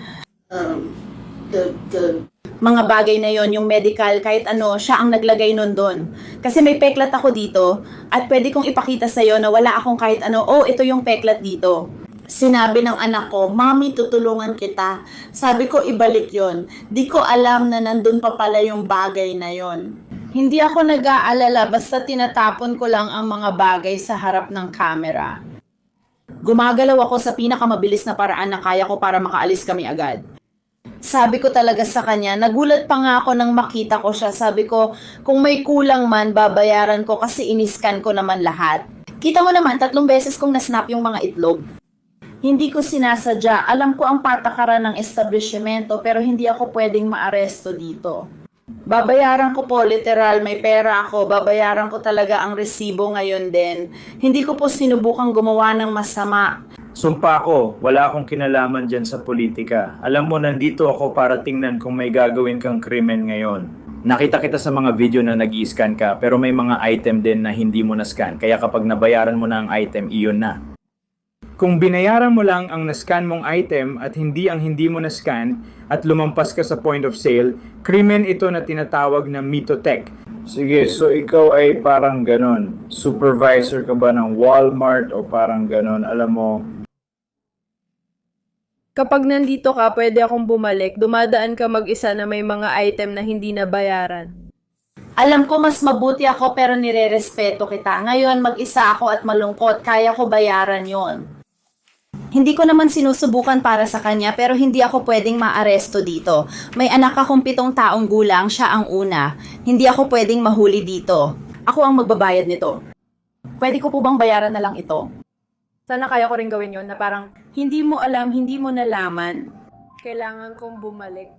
[SPEAKER 4] mga bagay na yon, yung medical, kahit ano, siya ang naglagay nun doon. Kasi may peklat ako dito at pwede kong ipakita sa'yo na wala akong kahit ano, oh, ito yung peklat dito. Sinabi ng anak ko, Mami, tutulungan kita. Sabi ko, ibalik yon. Di ko alam na nandun pa pala yung bagay na yon. Hindi ako nag-aalala, basta tinatapon ko lang ang mga bagay sa harap ng camera. Gumagalaw ako sa pinakamabilis na paraan na kaya ko para makaalis kami agad. Sabi ko talaga sa kanya, nagulat pa nga ako nang makita ko siya. Sabi ko, kung may kulang man, babayaran ko kasi iniskan ko naman lahat. Kita mo naman, 3 beses kong nasnap yung mga itlog. Hindi ko sinasadya. Alam ko ang patakaran ng establishmento pero hindi ako pwedeng maaresto dito. Babayaran ko po, literal, may pera ako. Babayaran ko talaga ang resibo ngayon din. Hindi ko po sinubukang gumawa ng masama.
[SPEAKER 10] Sumpa ko, wala akong kinalaman dyan sa politika. Alam mo, nandito ako para tingnan kung may gagawin kang krimen ngayon. Nakita kita sa mga video na nag-i-scan ka, pero may mga item din na hindi mo na-scan. Kaya kapag nabayaran mo na ang item, iyon na. Kung binayaran mo lang ang na-scan mong item at hindi ang hindi mo na-scan at lumampas ka sa point of sale, krimen ito na tinatawag na Mitotech. Sige, so ikaw ay parang ganon. Supervisor ka ba ng Walmart o parang ganon? Alam mo,
[SPEAKER 7] Kapag nandito ka, pwede akong bumalik. Dumadaan ka mag-isa na may mga item na hindi nabayaran.
[SPEAKER 4] Alam ko mas mabuti ako pero nire-respeto kita. Ngayon mag-isa ako at malungkot, kaya ko bayaran yon. Hindi ko naman sinusubukan para sa kanya pero hindi ako pwedeng maaresto dito. May anak akong 7 taong gulang, siya ang una. Hindi ako pwedeng mahuli dito. Ako ang magbabayad nito. Pwede ko po bang bayaran na lang ito?
[SPEAKER 7] Sana kaya ko rin gawin yon na parang,
[SPEAKER 4] Hindi mo alam, hindi mo nalaman.
[SPEAKER 7] kailangan kong bumalik.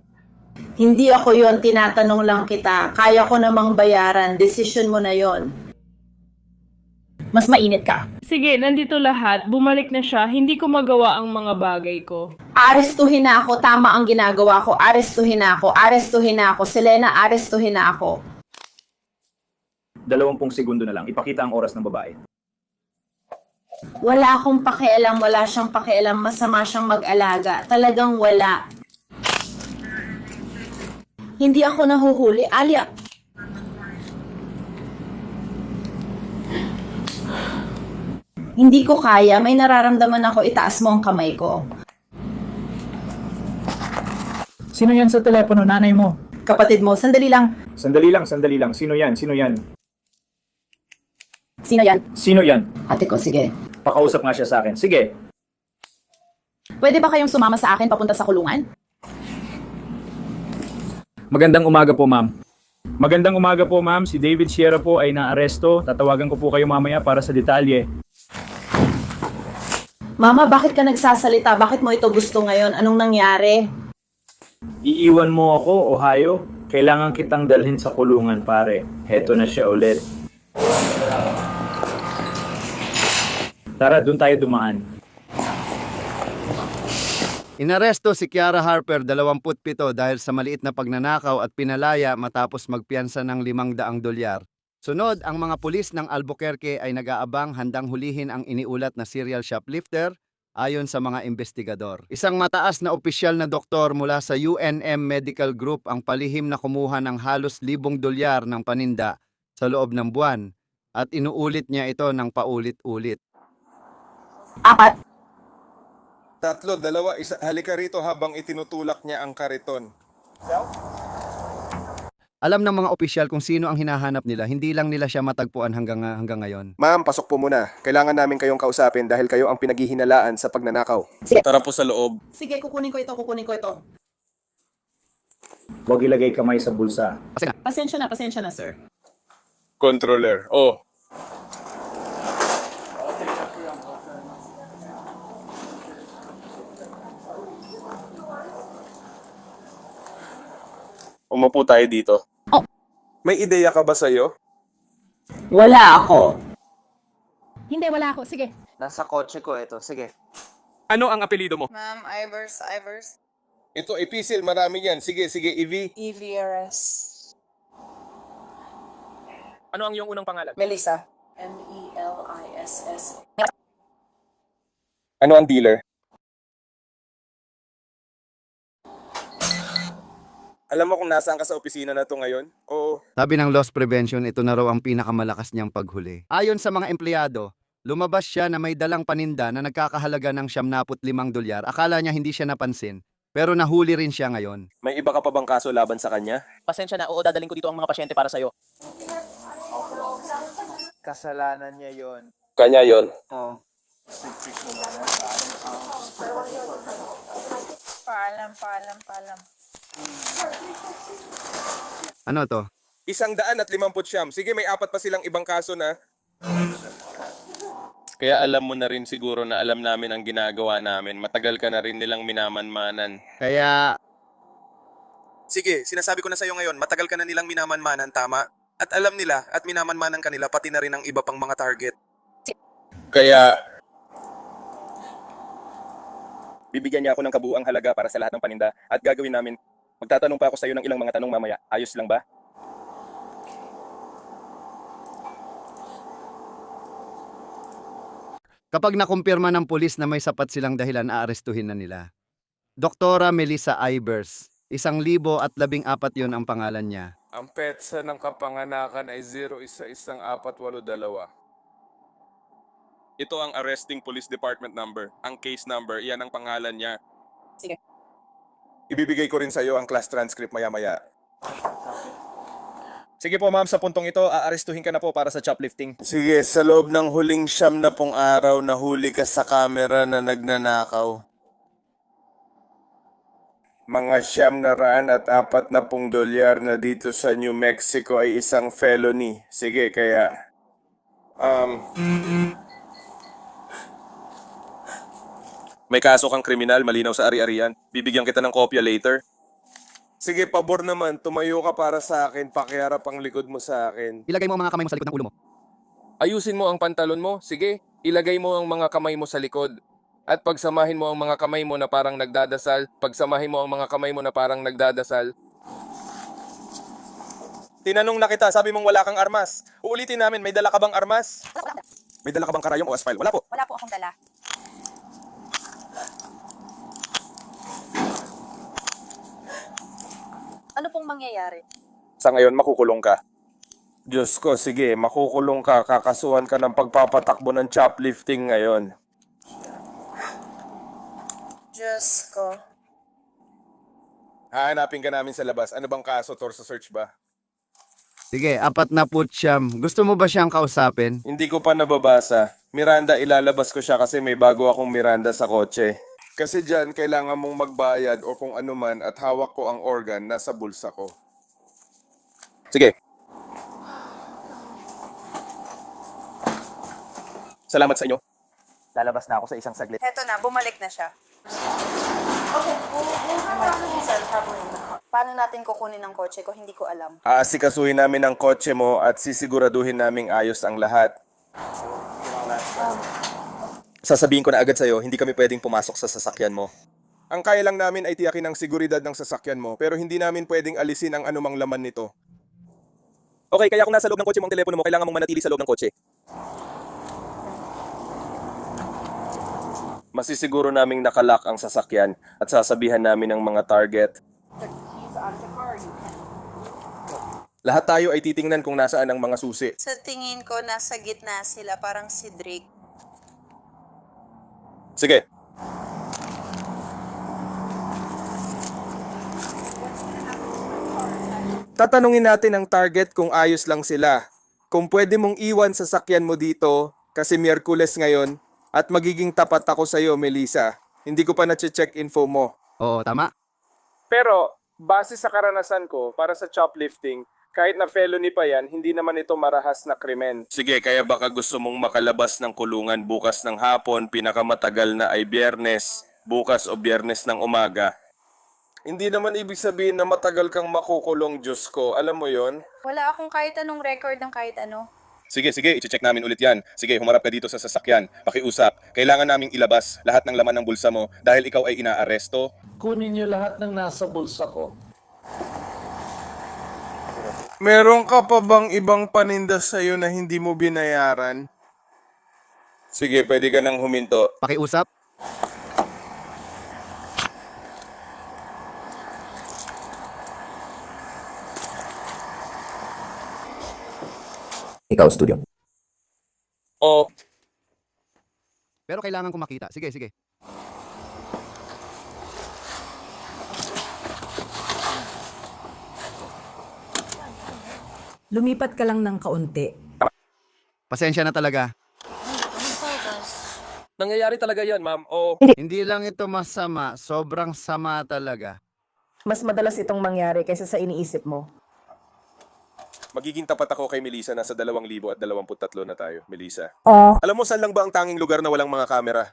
[SPEAKER 4] Hindi ako yon, tinatanong lang kita. Kaya ko namang bayaran, desisyon mo na yon. Mas mainit ka.
[SPEAKER 7] Sige, nandito lahat. Bumalik na siya. Hindi ko magawa ang mga bagay ko.
[SPEAKER 4] Arestuhin na ako, tama ang ginagawa ko. Arestuhin na ako, arestuhin na ako. Selena, arestuhin na ako.
[SPEAKER 10] 20 segundo na lang. Ipakita ang oras ng babae.
[SPEAKER 4] Wala akong pakialam, wala siyang pakialam, masama siyang mag-alaga. Talagang wala. Hindi ako nahuhuli. Alia, hindi ko kaya. May nararamdaman ako. Itaas mo ang kamay ko.
[SPEAKER 10] Sino yan sa telepono? Nanay mo?
[SPEAKER 4] Kapatid mo, sandali lang.
[SPEAKER 10] Sandali lang. Sino yan?
[SPEAKER 4] Sino yan?
[SPEAKER 10] Sino yan?
[SPEAKER 4] Ate ko, sige.
[SPEAKER 10] Pakausap nga siya sa akin. Sige.
[SPEAKER 4] Pwede ba kayong sumama sa akin papunta sa kulungan?
[SPEAKER 10] Magandang umaga po, ma'am. Magandang umaga po, ma'am. Si David Sierra po ay naaresto. Tatawagan ko po kayo mamaya para sa detalye.
[SPEAKER 4] Mama, bakit ka nagsasalita? Bakit mo ito gusto ngayon? Anong nangyari?
[SPEAKER 10] Iiwan mo ako, Ohio? Kailangan kitang dalhin sa kulungan, pare. Heto na siya ulit. Tara, doon tayo dumaan.
[SPEAKER 8] Inaresto si Kiara Harper, 27, dahil sa maliit na pagnanakaw at pinalaya matapos magpiyansa ng $500. Sunod, ang mga pulis ng Albuquerque ay nag-aabang handang hulihin ang iniulat na serial shoplifter ayon sa mga investigador. Isang mataas na opisyal na doktor mula sa UNM Medical Group ang palihim na kumuha ng halos $1,000 ng paninda sa loob ng buwan at inuulit niya ito ng paulit-ulit.
[SPEAKER 4] 4.
[SPEAKER 13] 3, 2, 1. Halika rito habang itinutulak niya ang kariton.
[SPEAKER 8] Alam ng mga opisyal kung sino ang hinahanap nila, hindi lang nila siya matagpuan hanggang ngayon.
[SPEAKER 13] Ma'am, pasok po muna. Kailangan namin kayong kausapin dahil kayo ang pinaghihinalaan sa pagnanakaw. Tara po sa loob.
[SPEAKER 4] Sige, kukunin ko ito.
[SPEAKER 10] Huwag ilagay kamay sa bulsa.
[SPEAKER 4] Pasensya na, sir.
[SPEAKER 13] Controller. Oh. Umupo tayo dito.
[SPEAKER 4] Oh.
[SPEAKER 13] May ideya ka ba sa'yo?
[SPEAKER 4] Wala ako.
[SPEAKER 7] Hindi, wala ako. Sige.
[SPEAKER 1] Nasa kotse ko ito. Sige.
[SPEAKER 9] Ano ang apelido mo?
[SPEAKER 5] Ma'am, Ivers.
[SPEAKER 13] Ito, episil. Marami yan. Sige, Evie.
[SPEAKER 5] EVRS.
[SPEAKER 9] Ano ang iyong unang pangalan?
[SPEAKER 5] Melissa.
[SPEAKER 4] MELISS.
[SPEAKER 13] Ano ang dealer? Alam mo kung nasaan ka sa opisina na to ngayon? Oo.
[SPEAKER 8] Sabi ng loss prevention, ito na raw ang pinakamalakas niyang paghuli. Ayon sa mga empleyado, lumabas siya na may dalang paninda na nagkakahalaga ng $75. Akala niya hindi siya napansin, pero nahuli rin siya ngayon.
[SPEAKER 13] May iba ka pa bang kaso laban sa kanya?
[SPEAKER 3] Pasensya na, oo, dadaling ko dito ang mga pasyente para sa'yo.
[SPEAKER 1] Kasalanan niya yon.
[SPEAKER 13] Kanya yon.
[SPEAKER 1] Oh.
[SPEAKER 7] Paalam.
[SPEAKER 8] Ano to?
[SPEAKER 13] 150. Sige, may 4 pa silang ibang kaso na. Kaya alam mo na rin siguro na alam namin ang ginagawa namin. Matagal ka na rin nilang minamanmanan.
[SPEAKER 8] Kaya
[SPEAKER 13] Sige, sinasabi ko na sa'yo ngayon, matagal ka na nilang minamanmanan, tama? At alam nila at minamanmanan ka nila pati na rin ang iba pang mga target. Kaya bibigyan niya ako ng kabuuang halaga para sa lahat ng paninda at gagawin namin. Magtatanong pa ako sa iyo ng ilang mga tanong mamaya. Ayos lang ba?
[SPEAKER 8] kapag nakumpirma ng pulis na may sapat silang dahilan, aarestuhin na nila. Doktora Melissa Ibers, 1,014 yon ang pangalan niya.
[SPEAKER 14] Ang petsa ng kapanganakan ay 011-482.
[SPEAKER 13] Ito ang arresting police department number. Ang case number, iyan ang pangalan niya.
[SPEAKER 5] Sige.
[SPEAKER 13] Ibibigay ko rin sa iyo ang class transcript maya-maya. Sige po ma'am, sa puntong ito, aarestuhin ka na po para sa shoplifting.
[SPEAKER 11] Sige, sa loob ng huling 9 araw, nahuli ka sa kamera na nagnanakaw. Mga $740 na dito sa New Mexico ay isang felony. Sige, kaya
[SPEAKER 13] may kaso kang kriminal, malinaw sa ari-arian. Bibigyan kita ng kopya later.
[SPEAKER 11] sige, pabor naman, tumayo ka para sa akin, pakiharap ang likod mo sa akin.
[SPEAKER 8] Ilagay mo ang mga kamay mo sa likod ng ulo mo.
[SPEAKER 14] Ayusin mo ang pantalon mo. Sige, ilagay mo ang mga kamay mo sa likod. At pagsamahin mo ang mga kamay mo na parang nagdadasal. Pagsamahin mo ang mga kamay mo na parang nagdadasal.
[SPEAKER 13] Tinanong na kita, sabi mong wala kang armas. Uulitin namin, may dala ka bang armas? May dala ka bang karayom o asphalt? Wala po.
[SPEAKER 6] Wala po akong dala. Ano pong mangyayari?
[SPEAKER 13] Sa ngayon, makukulong ka.
[SPEAKER 11] Diyos ko, sige, makukulong ka, kakasuhan ka ng pagpapatakbo ng shoplifting ngayon.
[SPEAKER 5] Diyos ko.
[SPEAKER 13] Hahanapin ka namin sa labas. Ano bang kaso, torso search ba?
[SPEAKER 8] Sige, 49. Gusto mo ba siyang kausapin?
[SPEAKER 11] Hindi ko pa nababasa. Miranda, ilalabas ko siya kasi may bago akong Miranda sa kotse. Kasi dyan, kailangan mong magbayad o kung ano man at hawak ko ang organ nasa bulsa ko.
[SPEAKER 13] Sige. Salamat sa inyo.
[SPEAKER 1] Lalabas na ako sa isang saglit.
[SPEAKER 5] Heto na, bumalik na siya. Paano natin kukunin ang kotse ko? Hindi ko alam.
[SPEAKER 11] Aasikasuhin namin ang kotse mo at sisiguraduhin naming ayos ang lahat.
[SPEAKER 13] Sasabihin ko na agad sa'yo, hindi kami pwedeng pumasok sa sasakyan mo. Ang kaya lang namin ay tiyakin ang seguridad ng sasakyan mo, pero hindi namin pwedeng alisin ang anumang laman nito. Okay, kaya kung nasa loob ng kotse mo ang telepono mo, kailangan mong manatili sa loob ng kotse.
[SPEAKER 11] Masisiguro naming nakalock ang sasakyan at sasabihan namin ang mga target.
[SPEAKER 13] Lahat tayo ay titingnan kung nasaan ang mga susi.
[SPEAKER 5] Sa tingin ko, nasa gitna sila, parang si Drake.
[SPEAKER 13] Sige. Tatanungin natin ang target kung ayos lang sila. Kung pwede mong iwan sa sakyan mo dito, kasi Miyerkules ngayon, at magiging tapat ako sa iyo, Melissa. Hindi ko pa na-check info mo.
[SPEAKER 8] Oo, tama.
[SPEAKER 14] Pero, base sa karanasan ko, para sa shoplifting, kahit na felony pa yan, hindi naman ito marahas na krimen.
[SPEAKER 11] Sige, kaya baka gusto mong makalabas ng kulungan bukas ng hapon, pinakamatagal na ay Biyernes, bukas o Biyernes ng umaga. Hindi naman ibig sabihin na matagal kang makukulong, Diyos ko. Alam mo yon?
[SPEAKER 7] Wala akong kahit anong record ng kahit ano.
[SPEAKER 13] Sige, i-check namin ulit yan. Sige, humarap ka dito sa sasakyan. Pakiusap. Kailangan naming ilabas lahat ng laman ng bulsa mo dahil ikaw ay inaaresto.
[SPEAKER 2] Kunin niyo lahat ng nasa bulsa ko.
[SPEAKER 11] Meron ka pa bang ibang paninda sa'yo na hindi mo binayaran? Sige, pwede ka nang huminto.
[SPEAKER 8] Pakiusap.
[SPEAKER 15] Ikaw, studio.
[SPEAKER 11] O,
[SPEAKER 8] Pero kailangan ko makita. Sige, sige.
[SPEAKER 6] Lumipat ka lang ng kaunti.
[SPEAKER 8] Pasensya na talaga.
[SPEAKER 11] nangyayari talaga yan, ma'am. O,
[SPEAKER 8] Hindi lang ito masama, sobrang sama talaga.
[SPEAKER 4] Mas madalas itong mangyari kaysa sa iniisip mo.
[SPEAKER 11] magiging tapat ako kay Melissa. Nasa 2023 na tayo, Melissa.
[SPEAKER 7] Oh.
[SPEAKER 11] Alam mo saan lang ba ang tanging lugar na walang mga kamera?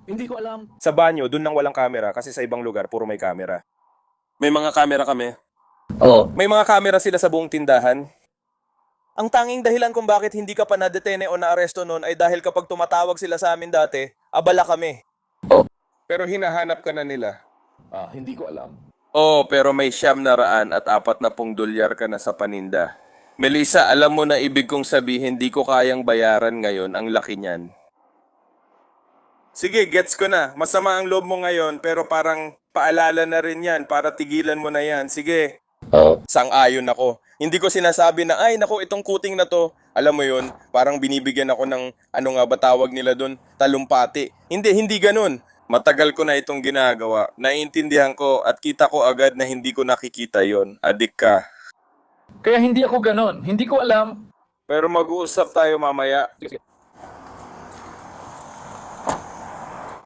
[SPEAKER 9] Hindi ko alam.
[SPEAKER 11] Sa banyo, dun nang walang kamera kasi sa ibang lugar, puro may kamera. May mga kamera kami.
[SPEAKER 15] Oo.
[SPEAKER 11] May mga kamera sila sa buong tindahan. Ang tanging dahilan kung bakit hindi ka pa nadetene o naaresto noon ay dahil kapag tumatawag sila sa amin dati, abala kami.
[SPEAKER 14] Pero hinahanap ka na nila.
[SPEAKER 9] Hindi ko alam.
[SPEAKER 11] Oo, pero may 900 at 40 dolyar ka na sa paninda. Melissa, alam mo na ibig kong sabihin, di ko kayang bayaran ngayon ang laki niyan. Sige, gets ko na. Masama ang loob mo ngayon, pero parang paalala na rin yan para tigilan mo na yan. Sige. Sang-ayon ako. Hindi ko sinasabi na, ay naku, itong kuting na to, alam mo yun, parang binibigyan ako ng, ano nga ba tawag nila doon, talumpati. Hindi ganun. Matagal ko na itong ginagawa. Naiintindihan ko at kita ko agad na hindi ko nakikita yon. Adik ka.
[SPEAKER 9] Kaya hindi ako ganon. Hindi ko alam.
[SPEAKER 11] Pero mag-uusap tayo mamaya.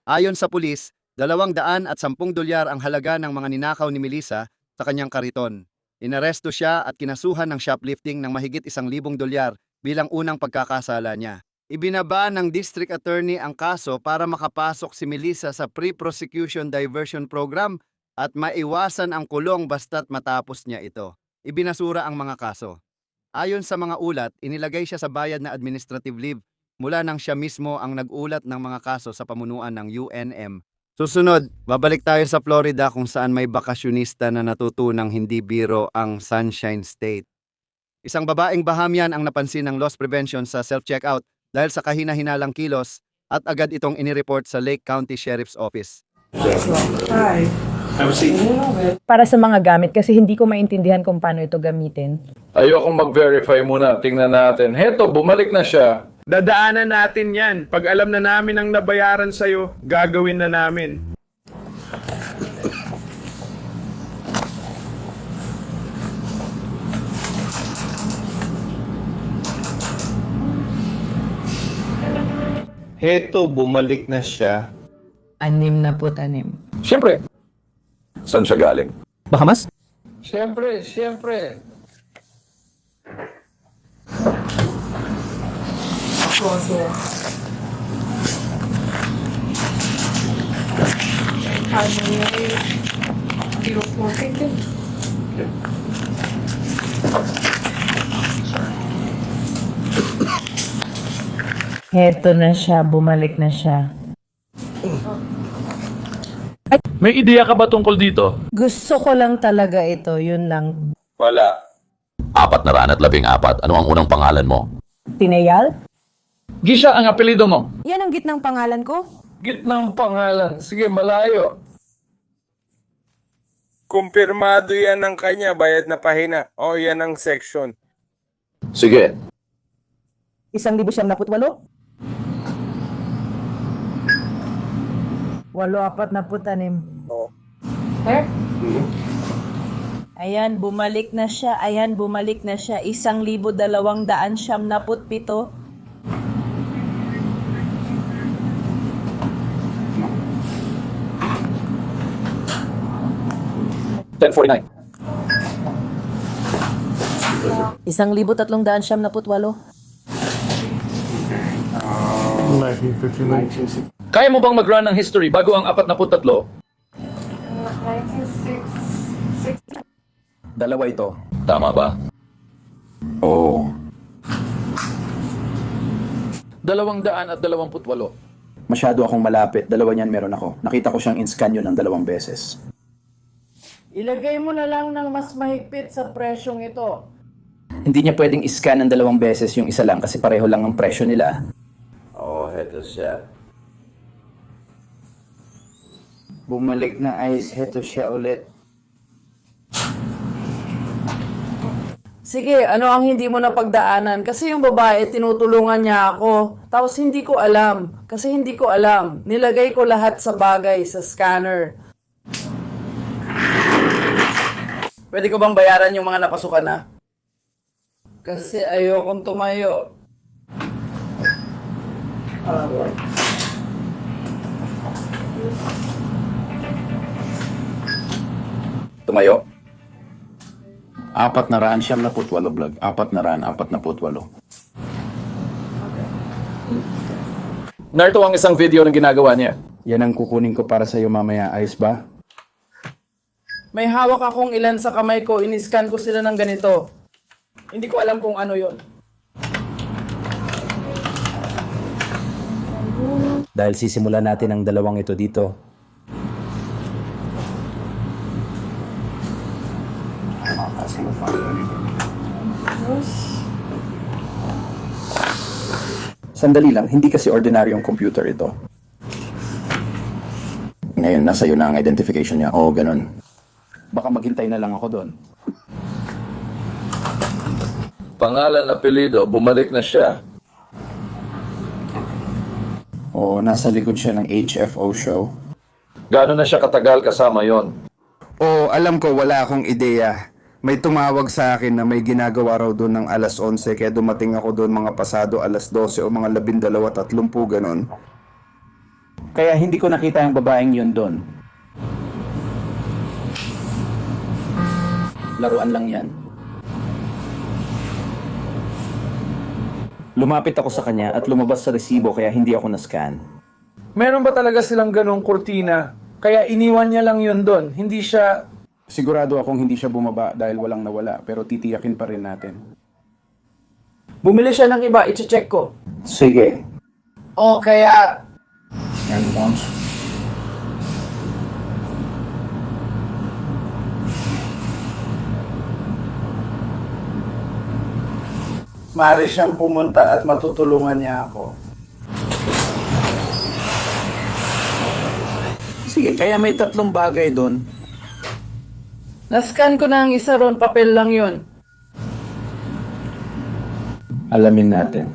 [SPEAKER 8] Ayon sa pulis, 210 dolyar ang halaga ng mga ninakaw ni Melissa sa kanyang kariton. Inaresto siya at kinasuhan ng shoplifting ng mahigit 1,000 dolyar bilang unang pagkakasala niya. Ibinaba ng district attorney ang kaso para makapasok si Melissa sa pre-prosecution diversion program at maiwasan ang kulong basta't matapos niya ito. Ibinasura ang mga kaso. Ayon sa mga ulat, inilagay siya sa bayad na administrative leave mula nang siya mismo ang nag-ulat ng mga kaso sa pamunuan ng UNM. Susunod, babalik tayo sa Florida kung saan may bakasyonista na natutunang hindi biro ang Sunshine State. Isang babaeng Bahamian ang napansin ng loss prevention sa self-checkout dahil sa kahina-hinalang kilos at agad itong inireport sa Lake County Sheriff's Office.
[SPEAKER 7] Para sa mga gamit kasi hindi ko maintindihan kung paano ito gamitin.
[SPEAKER 9] Ayokong mag-verify muna. Tingnan natin. Heto, bumalik na siya.
[SPEAKER 2] Dadaanan natin yan. Pag alam na namin ang nabayaran sa'yo, gagawin na namin.
[SPEAKER 1] Heto, bumalik na siya.
[SPEAKER 6] 6
[SPEAKER 9] Siyempre.
[SPEAKER 15] Saan siya galing?
[SPEAKER 1] Bahamas?
[SPEAKER 9] Siyempre.
[SPEAKER 7] Heto na siya, bumalik na siya.
[SPEAKER 9] May ideya ka ba tungkol dito?
[SPEAKER 7] Gusto ko lang talaga ito, yun lang.
[SPEAKER 11] Wala.
[SPEAKER 15] 414. Ano ang unang pangalan mo?
[SPEAKER 7] Tinayal?
[SPEAKER 9] Gisha ang apelido mo.
[SPEAKER 6] Yan ang gitnang pangalan ko?
[SPEAKER 9] Gitnang pangalan. Sige, malayo.
[SPEAKER 11] Kumpirmado yan ng kanya, bayad na pahina. O, yan ang section.
[SPEAKER 15] Sige.
[SPEAKER 7] 1,748? 846. Ayan, bumalik na siya. 1,297.
[SPEAKER 15] 1049.
[SPEAKER 7] 1,378.
[SPEAKER 9] Kaya mo bang mag-run ng history bago ang 43?
[SPEAKER 15] Dalawa ito. Tama ba? Oo.
[SPEAKER 9] 228.
[SPEAKER 15] Masyado akong malapit. Dalawa niyan meron ako. Nakita ko siyang in-scan yun ng 2 beses.
[SPEAKER 7] Ilagay mo na lang ng mas mahigpit sa presyong ito.
[SPEAKER 15] Hindi niya pwedeng i-scan ng 2 beses yung isa lang kasi pareho lang ang presyo nila.
[SPEAKER 1] Heto siya. Bumalik na ay heto siya ulit.
[SPEAKER 3] Sige, ano ang hindi mo napagdaanan? Kasi yung babae, tinutulungan niya ako. Tapos hindi ko alam. Kasi hindi ko alam. Nilagay ko lahat sa bagay sa scanner. Pwede ko bang bayaran yung mga napasukan na? Kasi ayokong tumayo.
[SPEAKER 15] Tumayo. 448 vlog. 448.
[SPEAKER 2] Narito ang isang video na ginagawa niya.
[SPEAKER 15] Yan ang kukunin ko para sa'yo mamaya. Ayos ba?
[SPEAKER 3] May hawak akong ilan sa kamay ko. Iniscan ko sila ng ganito. Hindi ko alam kung ano yon.
[SPEAKER 15] Dahil sisimulan natin ang dalawang ito dito. Sandali lang, hindi kasi ordinaryong computer ito. Ngayon, nasa iyo na ang identification niya. Oo, ganun. Baka maghintay na lang ako doon.
[SPEAKER 9] Pangalan, apelido, bumalik na siya.
[SPEAKER 15] Oo, nasa likod siya ng HFO show.
[SPEAKER 9] Gaano na siya katagal kasama yon?
[SPEAKER 1] Oo, alam ko wala akong ideya. May tumawag sa akin na may ginagawa raw doon ng alas 11 kaya dumating ako doon mga pasado alas 12 o mga 12:30 ganon.
[SPEAKER 15] Kaya hindi ko nakita ang babaeng yun doon. Laruan lang yan. Lumapit ako sa kanya at lumabas sa resibo kaya hindi ako na-scan.
[SPEAKER 2] Meron ba talaga silang ganong kurtina? Kaya iniwan niya lang yun doon. Hindi siya...
[SPEAKER 15] Sigurado akong hindi siya bumaba dahil walang nawala pero titiyakin pa rin natin.
[SPEAKER 3] Bumili siya ng iba. I-check ko.
[SPEAKER 15] Sige.
[SPEAKER 3] O kaya...
[SPEAKER 15] And once.
[SPEAKER 2] Maaari siyang pumunta at matutulungan niya ako.
[SPEAKER 15] Sige, kaya may 3 bagay doon.
[SPEAKER 3] Nascan ko na ang isa ron. Papel lang yun.
[SPEAKER 15] Alamin natin.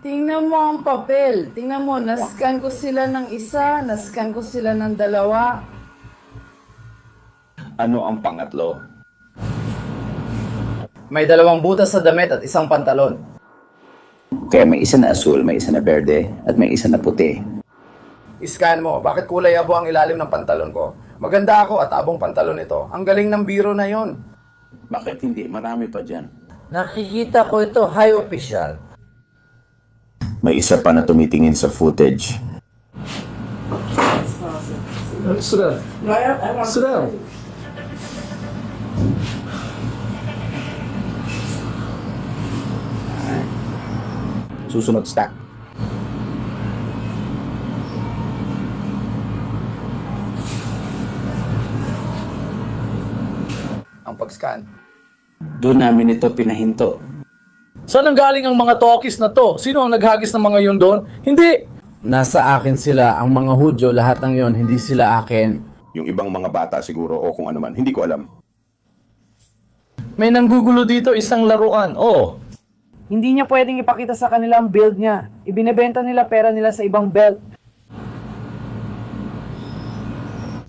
[SPEAKER 3] Tingnan mo ang papel. Tingnan mo, nascan ko sila ng isa, nascan ko sila ng 2.
[SPEAKER 15] Ano ang pangatlo?
[SPEAKER 3] May 2 butas sa damit at isang pantalon.
[SPEAKER 15] Kaya may isa na asul, may isa na berde, at may isa na puti.
[SPEAKER 3] Iscan mo, bakit kulay abo ang ilalim ng pantalon ko? Maganda ako at abong pantalon ito. Ang galing ng biro na yon.
[SPEAKER 15] Bakit hindi? Marami pa dyan.
[SPEAKER 3] Nakikita ko ito, high official.
[SPEAKER 15] May isa pa na tumitingin sa footage.
[SPEAKER 2] Sir. Sir.
[SPEAKER 15] Susunod stack.
[SPEAKER 3] Ang pag-scan.
[SPEAKER 15] Doon namin ito pinahinto.
[SPEAKER 2] Saan ang galing ang mga talkies na to? Sino ang naghagis ng mga yun doon? Hindi!
[SPEAKER 16] Nasa akin sila, ang mga Hudyo, lahat ng yon, hindi sila akin.
[SPEAKER 17] Yung ibang mga bata siguro o kung ano man, hindi ko alam.
[SPEAKER 2] May nanggugulo dito, isang laruan. Oh.
[SPEAKER 3] Hindi niya pwedeng ipakita sa kanila ang build niya. Ibinebenta nila pera nila sa ibang belt.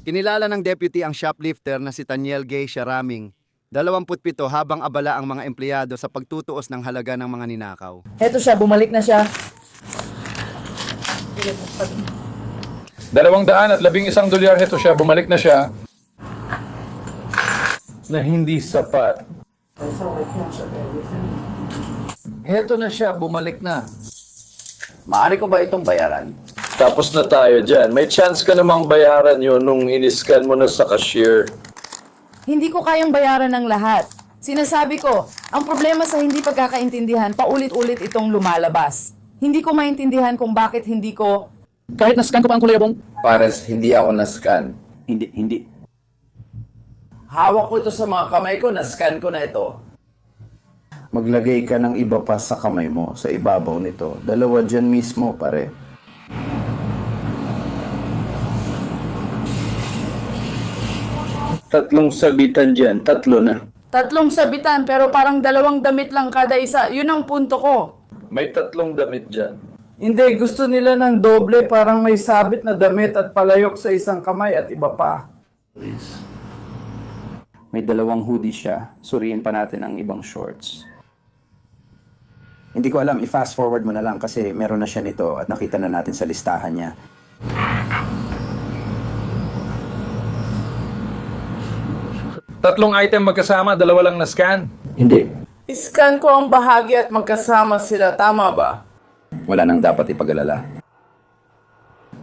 [SPEAKER 8] Kinilala ng deputy ang shoplifter na si Taniel Gay Sharaming, 27 habang abala ang mga empleyado sa pagtutuos ng halaga ng mga ninakaw.
[SPEAKER 3] Eto siya, bumalik na siya.
[SPEAKER 9] 211 dolyar, ito siya, bumalik na siya.
[SPEAKER 2] Na hindi sapat. Heto na siya, bumalik na.
[SPEAKER 15] Maaari ko ba itong bayaran?
[SPEAKER 9] Tapos na tayo dyan. May chance ka namang bayaran yun nung iniscan mo na sa cashier.
[SPEAKER 3] Hindi ko kayang bayaran ng lahat. Sinasabi ko, ang problema sa hindi pagkakaintindihan, paulit-ulit itong lumalabas. Hindi ko maintindihan kung bakit hindi ko...
[SPEAKER 2] Kahit na-scan ko pa ang kulayabong?
[SPEAKER 16] Pares, hindi ako na-scan.
[SPEAKER 15] Hindi.
[SPEAKER 3] Hawak ko ito sa mga kamay ko, na-scan ko na ito.
[SPEAKER 15] Maglagay ka ng iba pa sa kamay mo, sa ibabaw nito. 2 dyan mismo, pare.
[SPEAKER 2] Tatlong sabitan dyan, 3 na.
[SPEAKER 18] 3 sabitan pero parang 2 damit lang kada isa. Yun ang punto ko.
[SPEAKER 9] May 3 damit dyan.
[SPEAKER 2] Hindi, gusto nila ng doble, parang may sabit na damit at palayok sa isang kamay at iba pa.
[SPEAKER 3] May 2 hoodie siya. Suriin pa natin ang ibang shorts.
[SPEAKER 15] Hindi ko alam, i-fast forward mo na lang kasi meron na siya nito at nakita na natin sa listahan niya.
[SPEAKER 10] Tatlong item magkasama, 2 lang na scan.
[SPEAKER 15] Hindi.
[SPEAKER 2] Iscan ko ang bahagi at magkasama sila, tama ba?
[SPEAKER 15] Wala nang dapat ipag-alala.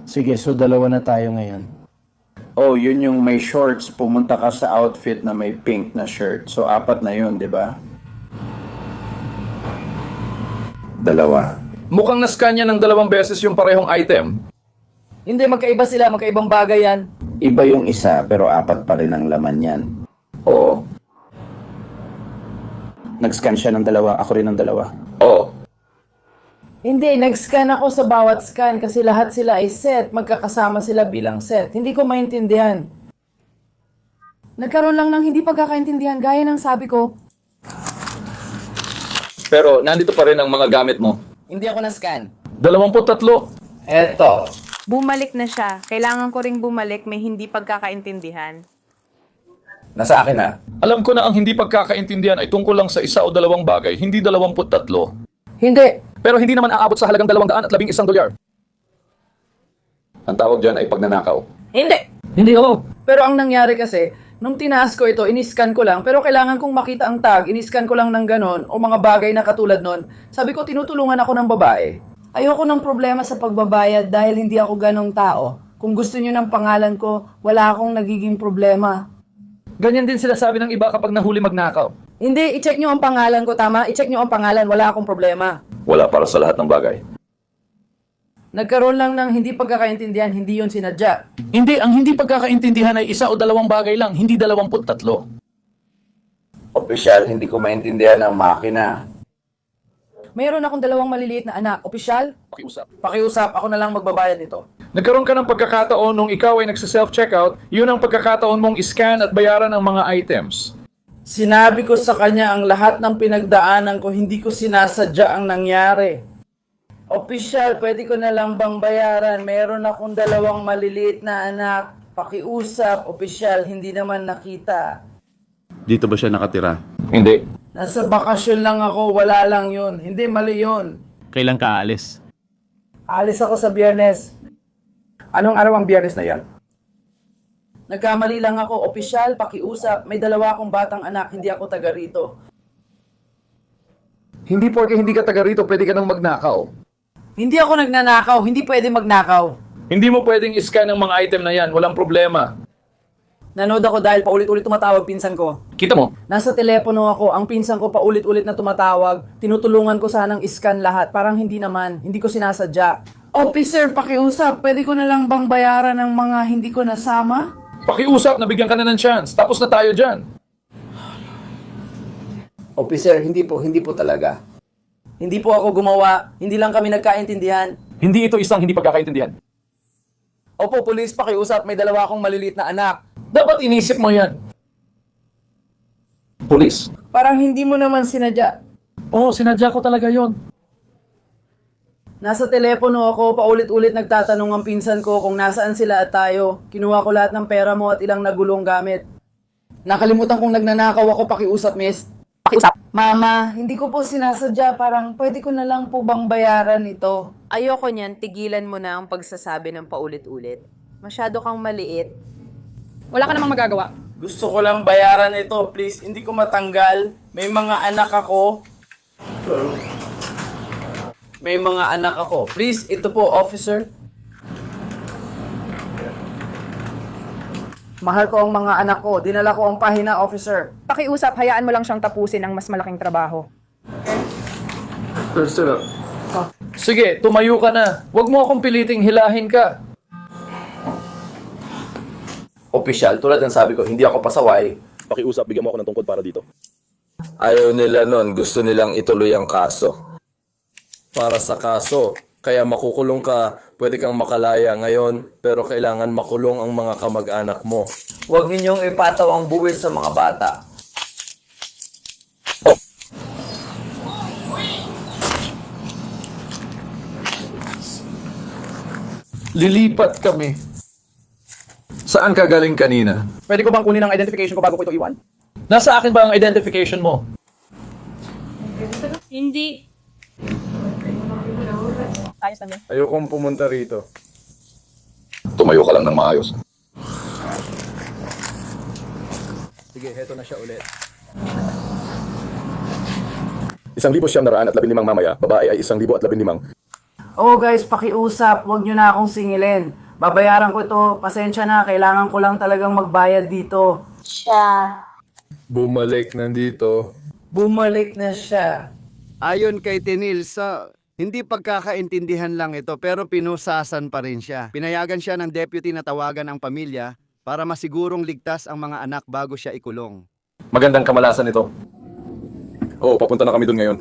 [SPEAKER 2] Sige, so 2 na tayo ngayon.
[SPEAKER 15] Oh, yun yung may shorts. Pumunta ka sa outfit na may pink na shirt. So, 4 na yun, di ba? 2.
[SPEAKER 10] Mukhang na-scan niya ng 2 beses yung parehong item.
[SPEAKER 18] Hindi, magkaiba sila. Magkaibang bagay yan.
[SPEAKER 15] Iba yung isa, pero 4 pa rin ang laman yan.
[SPEAKER 10] Oo.
[SPEAKER 15] Nag-scan siya ng 2, ako rin ng 2.
[SPEAKER 10] Oo.
[SPEAKER 2] Hindi, nag-scan ako sa bawat scan kasi lahat sila ay set. Magkakasama sila bilang set. Hindi ko maintindihan.
[SPEAKER 18] Nagkaroon lang ng hindi pagkakaintindihan gaya ng sabi ko.
[SPEAKER 10] Pero nandito pa rin ang mga gamit mo.
[SPEAKER 3] Hindi ako na-scan.
[SPEAKER 10] 23.
[SPEAKER 2] Eto.
[SPEAKER 7] Bumalik na siya. Kailangan ko ring bumalik, may hindi pagkakaintindihan.
[SPEAKER 15] Nasa akin na.
[SPEAKER 10] Alam ko na ang hindi pagkakaintindihan ay tungkol lang sa 1 o 2 bagay, hindi 23.
[SPEAKER 18] Hindi.
[SPEAKER 10] Pero hindi naman aabot sa halagang $211. Ang tawag dyan ay pagnanakaw.
[SPEAKER 18] Hindi.
[SPEAKER 10] Hindi ako.
[SPEAKER 18] Pero ang nangyari kasi, nung tinaas ko ito, iniscan ko lang. Pero kailangan kong makita ang tag, iniscan ko lang ng ganon, o mga bagay na katulad nun. Sabi ko, tinutulungan ako ng babae. Ayoko ng problema sa pagbabayad dahil hindi ako ganong tao. Kung gusto niyo ng pangalan ko, wala akong nagiging problema.
[SPEAKER 10] Ganyan din sila sabi ng iba kapag nahuli magnakaw.
[SPEAKER 18] Hindi, i-check nyo ang pangalan ko, tama? I-check nyo ang pangalan, wala akong problema.
[SPEAKER 9] Wala para sa lahat ng bagay.
[SPEAKER 18] Nagkaroon lang ng hindi pagkakaintindihan, hindi yun sinadya.
[SPEAKER 10] Hindi, ang hindi pagkakaintindihan ay 1 o 2 bagay lang, hindi 23.
[SPEAKER 15] Opisyal, hindi ko maintindihan ang makina.
[SPEAKER 18] Mayroon akong 2 maliliit na anak. Opisyal?
[SPEAKER 10] Pakiusap.
[SPEAKER 18] Pakiusap, ako na lang magbabayad nito.
[SPEAKER 10] Nagkaroon ka ng pagkakataon nung ikaw ay nagsa-self-checkout, yun ang pagkakataon mong iscan at bayaran ang mga items.
[SPEAKER 2] Sinabi ko sa kanya ang lahat ng pinagdaanan ko, hindi ko sinasadya ang nangyari. Opisyal, pwede ko na lang bang bayaran? Meron akong 2 maliliit na anak. Pakiusap, opisyal, hindi naman nakita.
[SPEAKER 12] Dito ba siya nakatira?
[SPEAKER 10] Hindi.
[SPEAKER 2] Nasa bakasyon lang ako, wala lang yun. Hindi, mali yun.
[SPEAKER 10] Kailan ka aalis?
[SPEAKER 2] Alis ako sa Biyernes. Anong araw ang Biyernes na yan?
[SPEAKER 18] Nagkamali lang ako, opisyal, pakiusap. May 2 akong batang anak, hindi ako taga rito.
[SPEAKER 10] Hindi porke hindi ka taga rito, pwede ka nang magnakaw.
[SPEAKER 18] Hindi ako nagnanakaw, hindi pwede magnakaw.
[SPEAKER 10] Hindi mo pwedeng iscan ang mga item na yan, walang problema.
[SPEAKER 18] Nanood ako dahil paulit-ulit tumatawag pinsan ko.
[SPEAKER 10] Kita mo?
[SPEAKER 18] Nasa telepono ako, ang pinsan ko paulit-ulit na tumatawag. Tinutulungan ko sanang iscan lahat. Parang hindi naman, hindi ko sinasadya. Officer, pakiusap, pwede ko na lang bang bayaran ng mga hindi ko nasama?
[SPEAKER 10] Pakiusap, nabigyan ka na ng chance. Tapos na tayo dyan.
[SPEAKER 15] Officer, hindi po talaga.
[SPEAKER 18] Hindi po ako gumawa, hindi lang kami nagkaintindihan.
[SPEAKER 10] Hindi ito isang hindi pagkakaintindihan.
[SPEAKER 18] Opo, police, pakiusap, may 2 akong maliliit na anak.
[SPEAKER 10] Dapat inisip mo yan. Police.
[SPEAKER 18] Parang hindi mo naman sinadya.
[SPEAKER 10] Oo, sinadya ko talaga yon.
[SPEAKER 18] Nasa telepono ako, paulit-ulit nagtatanong ang pinsan ko kung nasaan sila at tayo. Kinuha ko lahat ng pera mo at ilang nagulong gamit. Nakalimutan kong nagnanakaw ako, pakiusap, miss.
[SPEAKER 4] Pakiusap.
[SPEAKER 18] Mama, hindi ko po sinasadya, parang pwede ko na lang po bang bayaran ito?
[SPEAKER 7] Ayoko niyan, tigilan mo na ang pagsasabi ng paulit-ulit. Masyado kang maliit. Wala ka namang magagawa.
[SPEAKER 2] Gusto ko lang bayaran ito, please. Hindi ko matanggal. May mga anak ako. May mga anak ako. Please, ito po, officer. Mahal ko ang mga anak ko. Dinala ko ang pahina, officer.
[SPEAKER 7] Pakiusap, hayaan mo lang siyang tapusin ang mas malaking trabaho.
[SPEAKER 10] Sige, tumayo ka na. Huwag mo akong piliting hilahin ka.
[SPEAKER 13] Opisyal, tulad ng sabi ko, hindi ako pasaway.
[SPEAKER 17] Pakiusap, bigyan mo ako ng tungkod para dito.
[SPEAKER 11] Ayaw nila nun, gusto nilang ituloy ang kaso. Para sa kaso, kaya makukulong ka, pwede kang makalaya ngayon, pero kailangan makulong ang mga kamag-anak mo.
[SPEAKER 2] Huwag ninyong ipataw ang buwis sa mga bata.
[SPEAKER 14] Lilipat kami. Saan ka galing kanina?
[SPEAKER 18] Pwede ko bang kunin ang identification ko bago ko ito iwan?
[SPEAKER 14] Nasa akin ba ang identification mo?
[SPEAKER 7] Hindi.
[SPEAKER 6] Ayos lang yan.
[SPEAKER 13] Ayokong pumunta rito.
[SPEAKER 14] Tumayo ka lang ng maayos.
[SPEAKER 17] Sige, heto na siya ulit.
[SPEAKER 13] 1,915 mamaya, babae ay 1,015.
[SPEAKER 18] Oh guys, pakiusap, huwag nyo na akong singilin. Babayaran ko ito, pasensya na, kailangan ko lang talagang magbayad dito.
[SPEAKER 14] Bumalik nandito.
[SPEAKER 18] Bumalik na siya.
[SPEAKER 8] Ayon kay Tenil, hindi pagkakaintindihan lang ito pero pinusasan pa rin siya. Pinayagan siya ng deputy na tawagan ang pamilya para masigurong ligtas ang mga anak bago siya ikulong.
[SPEAKER 9] Magandang kamalasan ito.
[SPEAKER 13] Oo, papunta na kami doon ngayon.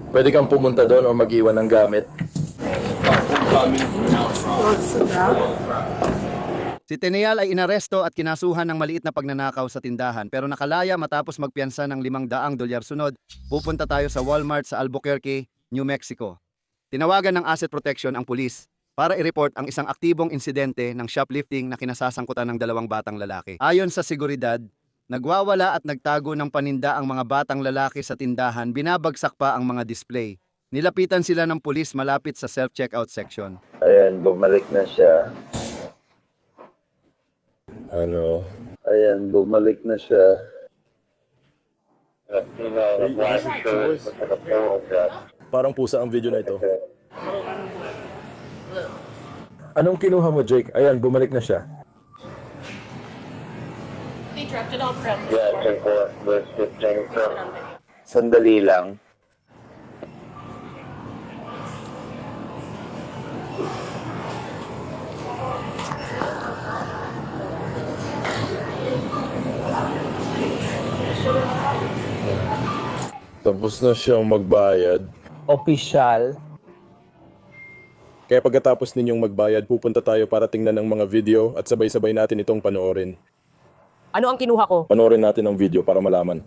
[SPEAKER 9] Pwede kang pumunta doon o mag-iwan ng gamit.
[SPEAKER 8] Si Tenial ay inaresto at kinasuhan ng maliit na pagnanakaw sa tindahan pero nakalaya matapos magpiyansa ng $500 sunod. Pupunta tayo sa Walmart sa Albuquerque, New Mexico. Tinawagan ng asset protection ang pulis para i-report ang isang aktibong insidente ng shoplifting na kinasasangkutan ng 2 batang lalaki. Ayon sa seguridad, nagwawala at nagtago ng paninda ang mga batang lalaki sa tindahan, binabagsak pa ang mga display. Nilapitan sila ng pulis malapit sa self-checkout section.
[SPEAKER 9] Ayan, bumalik na siya. Ayan, bumalik na siya.
[SPEAKER 17] Parang pusa ang video na ito.
[SPEAKER 13] Anong kinuha mo, Jake? Ayan, bumalik na siya.
[SPEAKER 9] Sandali lang.
[SPEAKER 12] Tapos na siyang magbayad.
[SPEAKER 18] Opisyal.
[SPEAKER 13] Kaya pagkatapos ninyong magbayad, pupunta tayo para tingnan ng mga video at sabay-sabay natin itong panoorin.
[SPEAKER 19] Ano ang kinuha ko?
[SPEAKER 13] Panoorin natin ang video para malaman.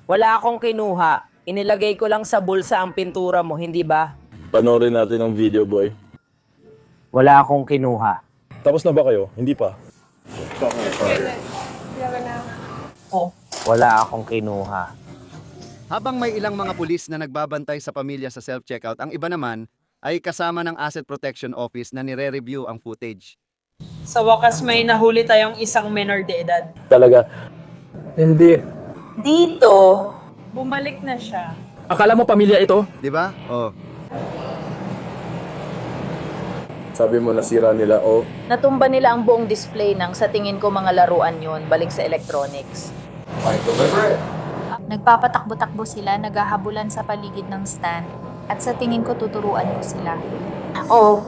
[SPEAKER 19] Wala akong kinuha. Inilagay ko lang sa bulsa ang pintura mo, hindi ba?
[SPEAKER 12] Panoorin natin ang video, boy.
[SPEAKER 19] Wala akong kinuha.
[SPEAKER 13] Tapos na ba kayo? Hindi pa.
[SPEAKER 19] Wala akong kinuha.
[SPEAKER 8] Habang may ilang mga pulis na nagbabantay sa pamilya sa self-checkout, ang iba naman ay kasama ng Asset Protection Office na nire-review ang footage.
[SPEAKER 7] Sa wakas may nahuli tayong isang minor de edad.
[SPEAKER 9] Talaga? Hindi.
[SPEAKER 7] Dito, bumalik na siya.
[SPEAKER 14] Akala mo pamilya ito?
[SPEAKER 8] Di ba? Oh.
[SPEAKER 13] Sabi mo nasira nila, oh.
[SPEAKER 20] Natumba nila ang buong display ng sa tingin ko mga laruan yon, balik sa electronics.
[SPEAKER 21] Nagpapatakbo-takbo sila, naghahabulan sa paligid ng stand. At sa tingin ko, tuturuan ko sila.
[SPEAKER 20] Oo.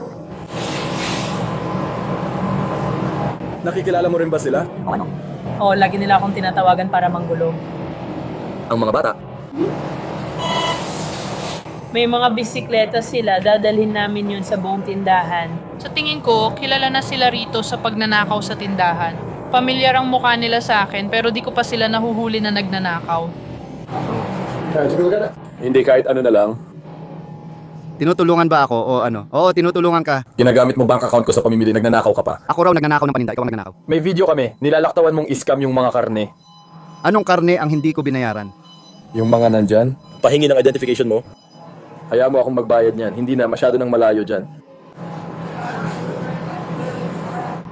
[SPEAKER 13] Nakikilala mo rin ba sila?
[SPEAKER 7] Oo, lagi nila akong tinatawagan para manggulo.
[SPEAKER 17] Ang mga bata.
[SPEAKER 7] May mga bisikleta sila, dadalhin namin yun sa buong tindahan.
[SPEAKER 22] Sa tingin ko, kilala na sila rito sa pagnanakaw sa tindahan. Pamilyar ang mukha nila sa akin pero di ko pa sila nahuhuli na nagnanakaw.
[SPEAKER 13] Hindi, kahit ano na lang.
[SPEAKER 8] Tinutulungan ba ako o ano? Oo, tinutulungan ka.
[SPEAKER 13] Ginagamit mo bank account ko sa pamimili, nagnanakaw ka pa.
[SPEAKER 8] Ako raw nagnanakaw ng paninda, ikaw ang nagnanakaw.
[SPEAKER 17] May video kami. Nilalaktawan mong iskam yung mga karne.
[SPEAKER 8] Anong karne ang hindi ko binayaran?
[SPEAKER 13] Yung mga nandyan?
[SPEAKER 17] Pahingi ng identification mo.
[SPEAKER 13] Hayaan mo akong magbayad niyan. Hindi na, masyado nang malayo dyan.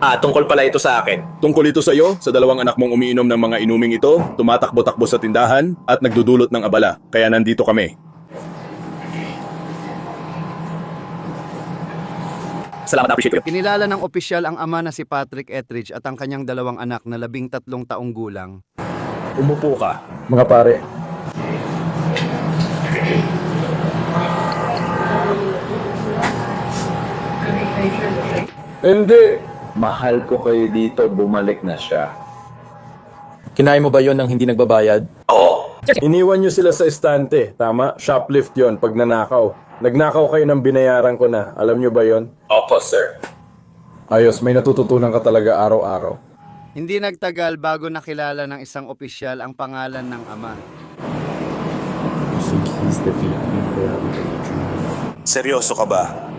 [SPEAKER 17] Tungkol pala ito sa akin.
[SPEAKER 13] Tungkol ito sa iyo, sa 2 anak mong umiinom ng mga inuming ito, tumatakbo-takbo sa tindahan, at nagdudulot ng abala. Kaya nandito kami.
[SPEAKER 17] Salamat, appreciate ko.
[SPEAKER 8] Kinilala ng opisyal ang ama na si Patrick Etheridge at ang kanyang 2 anak na 13 taong gulang.
[SPEAKER 17] Umupo ka.
[SPEAKER 13] Mga pare.
[SPEAKER 12] Hindi.
[SPEAKER 15] Mahal ko kayo dito, bumalik na siya.
[SPEAKER 17] Kinain mo ba yon ng hindi nagbabayad?
[SPEAKER 13] Iniwan nyo sila sa estante. Tama? Shoplift yon pag nanakaw. Nagnakaw kayo ng binayaran ko na. Alam nyo ba yon?
[SPEAKER 17] Opo, sir.
[SPEAKER 13] Ayos, may natututunan ka talaga araw-araw.
[SPEAKER 8] Hindi nagtagal bago nakilala ng isang opisyal ang pangalan ng ama.
[SPEAKER 11] Seryoso ka ba?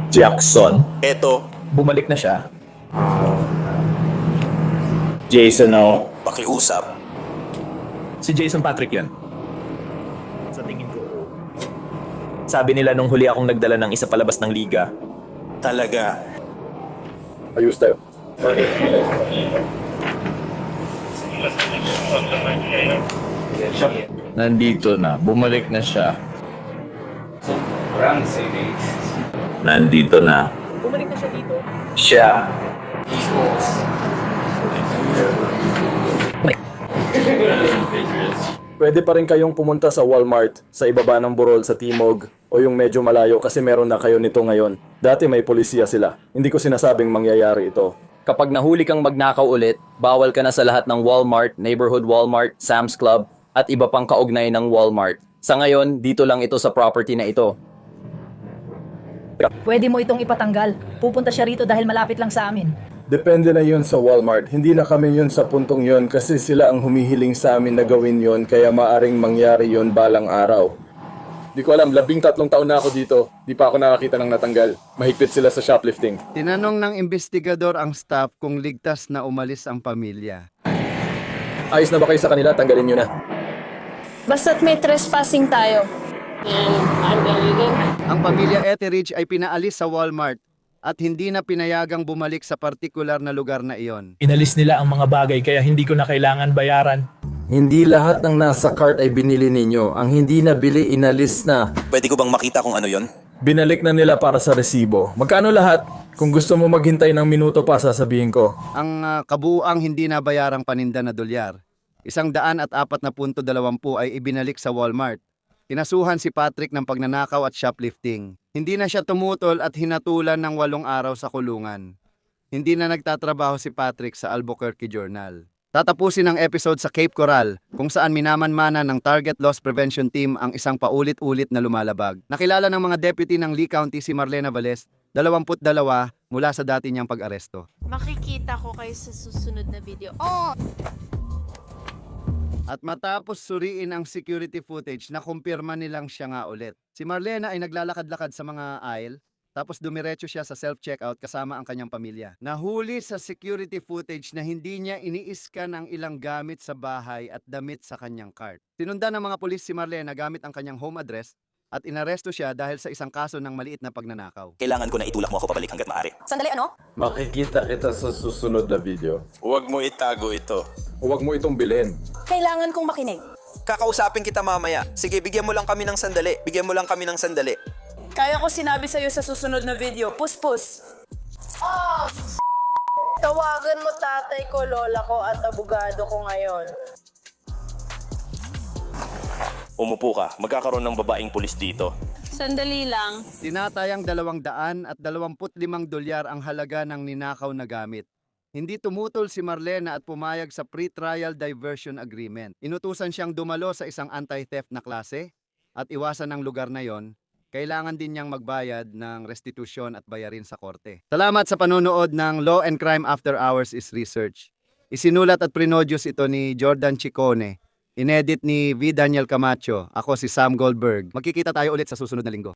[SPEAKER 10] Jackson.
[SPEAKER 1] Eto,
[SPEAKER 10] Bumalik na siya.
[SPEAKER 15] Jason, oh.
[SPEAKER 1] pakiusap.
[SPEAKER 10] Si Jason Patrick yan. Sa tingin ko. Sabi nila nung huli akong nagdala ng isa palabas ng liga.
[SPEAKER 1] Talaga.
[SPEAKER 10] Ayos tayo.
[SPEAKER 15] Nandito na. Bumalik na siya. Nandito na.
[SPEAKER 18] Bumalik na siya dito.
[SPEAKER 15] Siya.
[SPEAKER 10] Pwede pa rin kayong pumunta sa Walmart sa ibaba ng Burol sa Timog o yung medyo malayo kasi meron na kayo nito ngayon. Dati may polisiya sila. Hindi ko sinasabing mangyayari ito.
[SPEAKER 5] Kapag nahuli kang magnakaw ulit, bawal ka na sa lahat ng Walmart, Neighborhood Walmart, Sam's Club, at iba pang kaugnay ng Walmart. Sa ngayon, dito lang ito sa property na ito.
[SPEAKER 23] Pwede mo itong ipatanggal. Pupunta siya rito dahil malapit lang sa amin.
[SPEAKER 2] Depende na yun sa Walmart. Hindi na kami yun sa puntong yun kasi sila ang humihiling sa amin na gawin yun kaya maaring mangyari yun balang araw. Di ko alam, 13 taon na ako dito. Di pa ako nakakita ng natanggal. Mahigpit sila sa shoplifting.
[SPEAKER 8] Tinanong ng investigador ang staff kung ligtas na umalis ang pamilya.
[SPEAKER 10] Ayos na ba kayo sa kanila? Tanggalin nyo na.
[SPEAKER 7] Basta't may trespassing tayo.
[SPEAKER 8] Ang pamilya Etheridge ay pinaalis sa Walmart at hindi na pinayagang bumalik sa partikular na lugar na iyon.
[SPEAKER 24] Inalis nila ang mga bagay kaya hindi ko na kailangan bayaran.
[SPEAKER 17] Hindi lahat ng nasa cart ay binili ninyo. Ang hindi nabili, inalis na.
[SPEAKER 1] Pwede ko bang makita kung ano yon?
[SPEAKER 10] Binalik na nila para sa resibo. Magkano lahat? Kung gusto mo maghintay ng minuto pa, sasabihin ko.
[SPEAKER 8] Ang kabuuang hindi nabayarang paninda na dolyar. 140.20 ay ibinalik sa Walmart. Kinasuhan si Patrick ng pagnanakaw at shoplifting. Hindi na siya tumutol at hinatulan ng 8 araw sa kulungan. Hindi na nagtatrabaho si Patrick sa Albuquerque Journal. Tatapusin ang episode sa Cape Coral kung saan minamanmana ng Target Loss Prevention Team ang isang paulit-ulit na lumalabag. Nakilala ng mga deputy ng Lee County si Marlena Vales, 22 mula sa dati niyang pag-aresto.
[SPEAKER 21] Makikita ko kayo sa susunod na video. Oh!
[SPEAKER 8] At matapos suriin ang security footage, nakumpirma nilang siya nga ulit. Si Marlena ay naglalakad-lakad sa mga aisle, tapos dumiretso siya sa self-checkout kasama ang kanyang pamilya. Nahuli sa security footage na hindi niya ini-scan ang ilang gamit sa bahay at damit sa kanyang cart. Sinundan ng mga pulis si Marlena gamit ang kanyang home address at inaresto siya dahil sa isang kaso ng maliit na pagnanakaw.
[SPEAKER 1] Kailangan ko na itulak mo ako pabalik hanggat maaari.
[SPEAKER 23] Sandali, ano?
[SPEAKER 12] Makikita kita sa susunod na video.
[SPEAKER 11] Huwag mo itago ito.
[SPEAKER 12] Huwag mo itong bilhin.
[SPEAKER 23] Kailangan kong makinig.
[SPEAKER 1] Kakausapin kita mamaya. Sige, bigyan mo lang kami ng sandali. Bigyan mo lang kami ng sandali.
[SPEAKER 6] Kaya ko sinabi sa'yo sa susunod na video. Pus-pus.
[SPEAKER 7] Tawagan mo tatay ko, lola ko at abogado ko ngayon.
[SPEAKER 1] Umupo ka. Magkakaroon ng babaeng pulis dito.
[SPEAKER 21] Sandali lang.
[SPEAKER 8] Tinatayang $225 ang halaga ng ninakaw na gamit. Hindi tumutol si Marlena at pumayag sa pre-trial diversion agreement. Inutusan siyang dumalo sa isang anti-theft na klase at iwasan ang lugar na yon. Kailangan din niyang magbayad ng restitusyon at bayarin sa korte. Salamat sa panonood ng Law and Crime After Hours is Research. Isinulat at prinoduce ito ni Jordan Chicone. Inedit ni V. Daniel Camacho. Ako si Sam Goldberg. Magkikita tayo ulit sa susunod na linggo.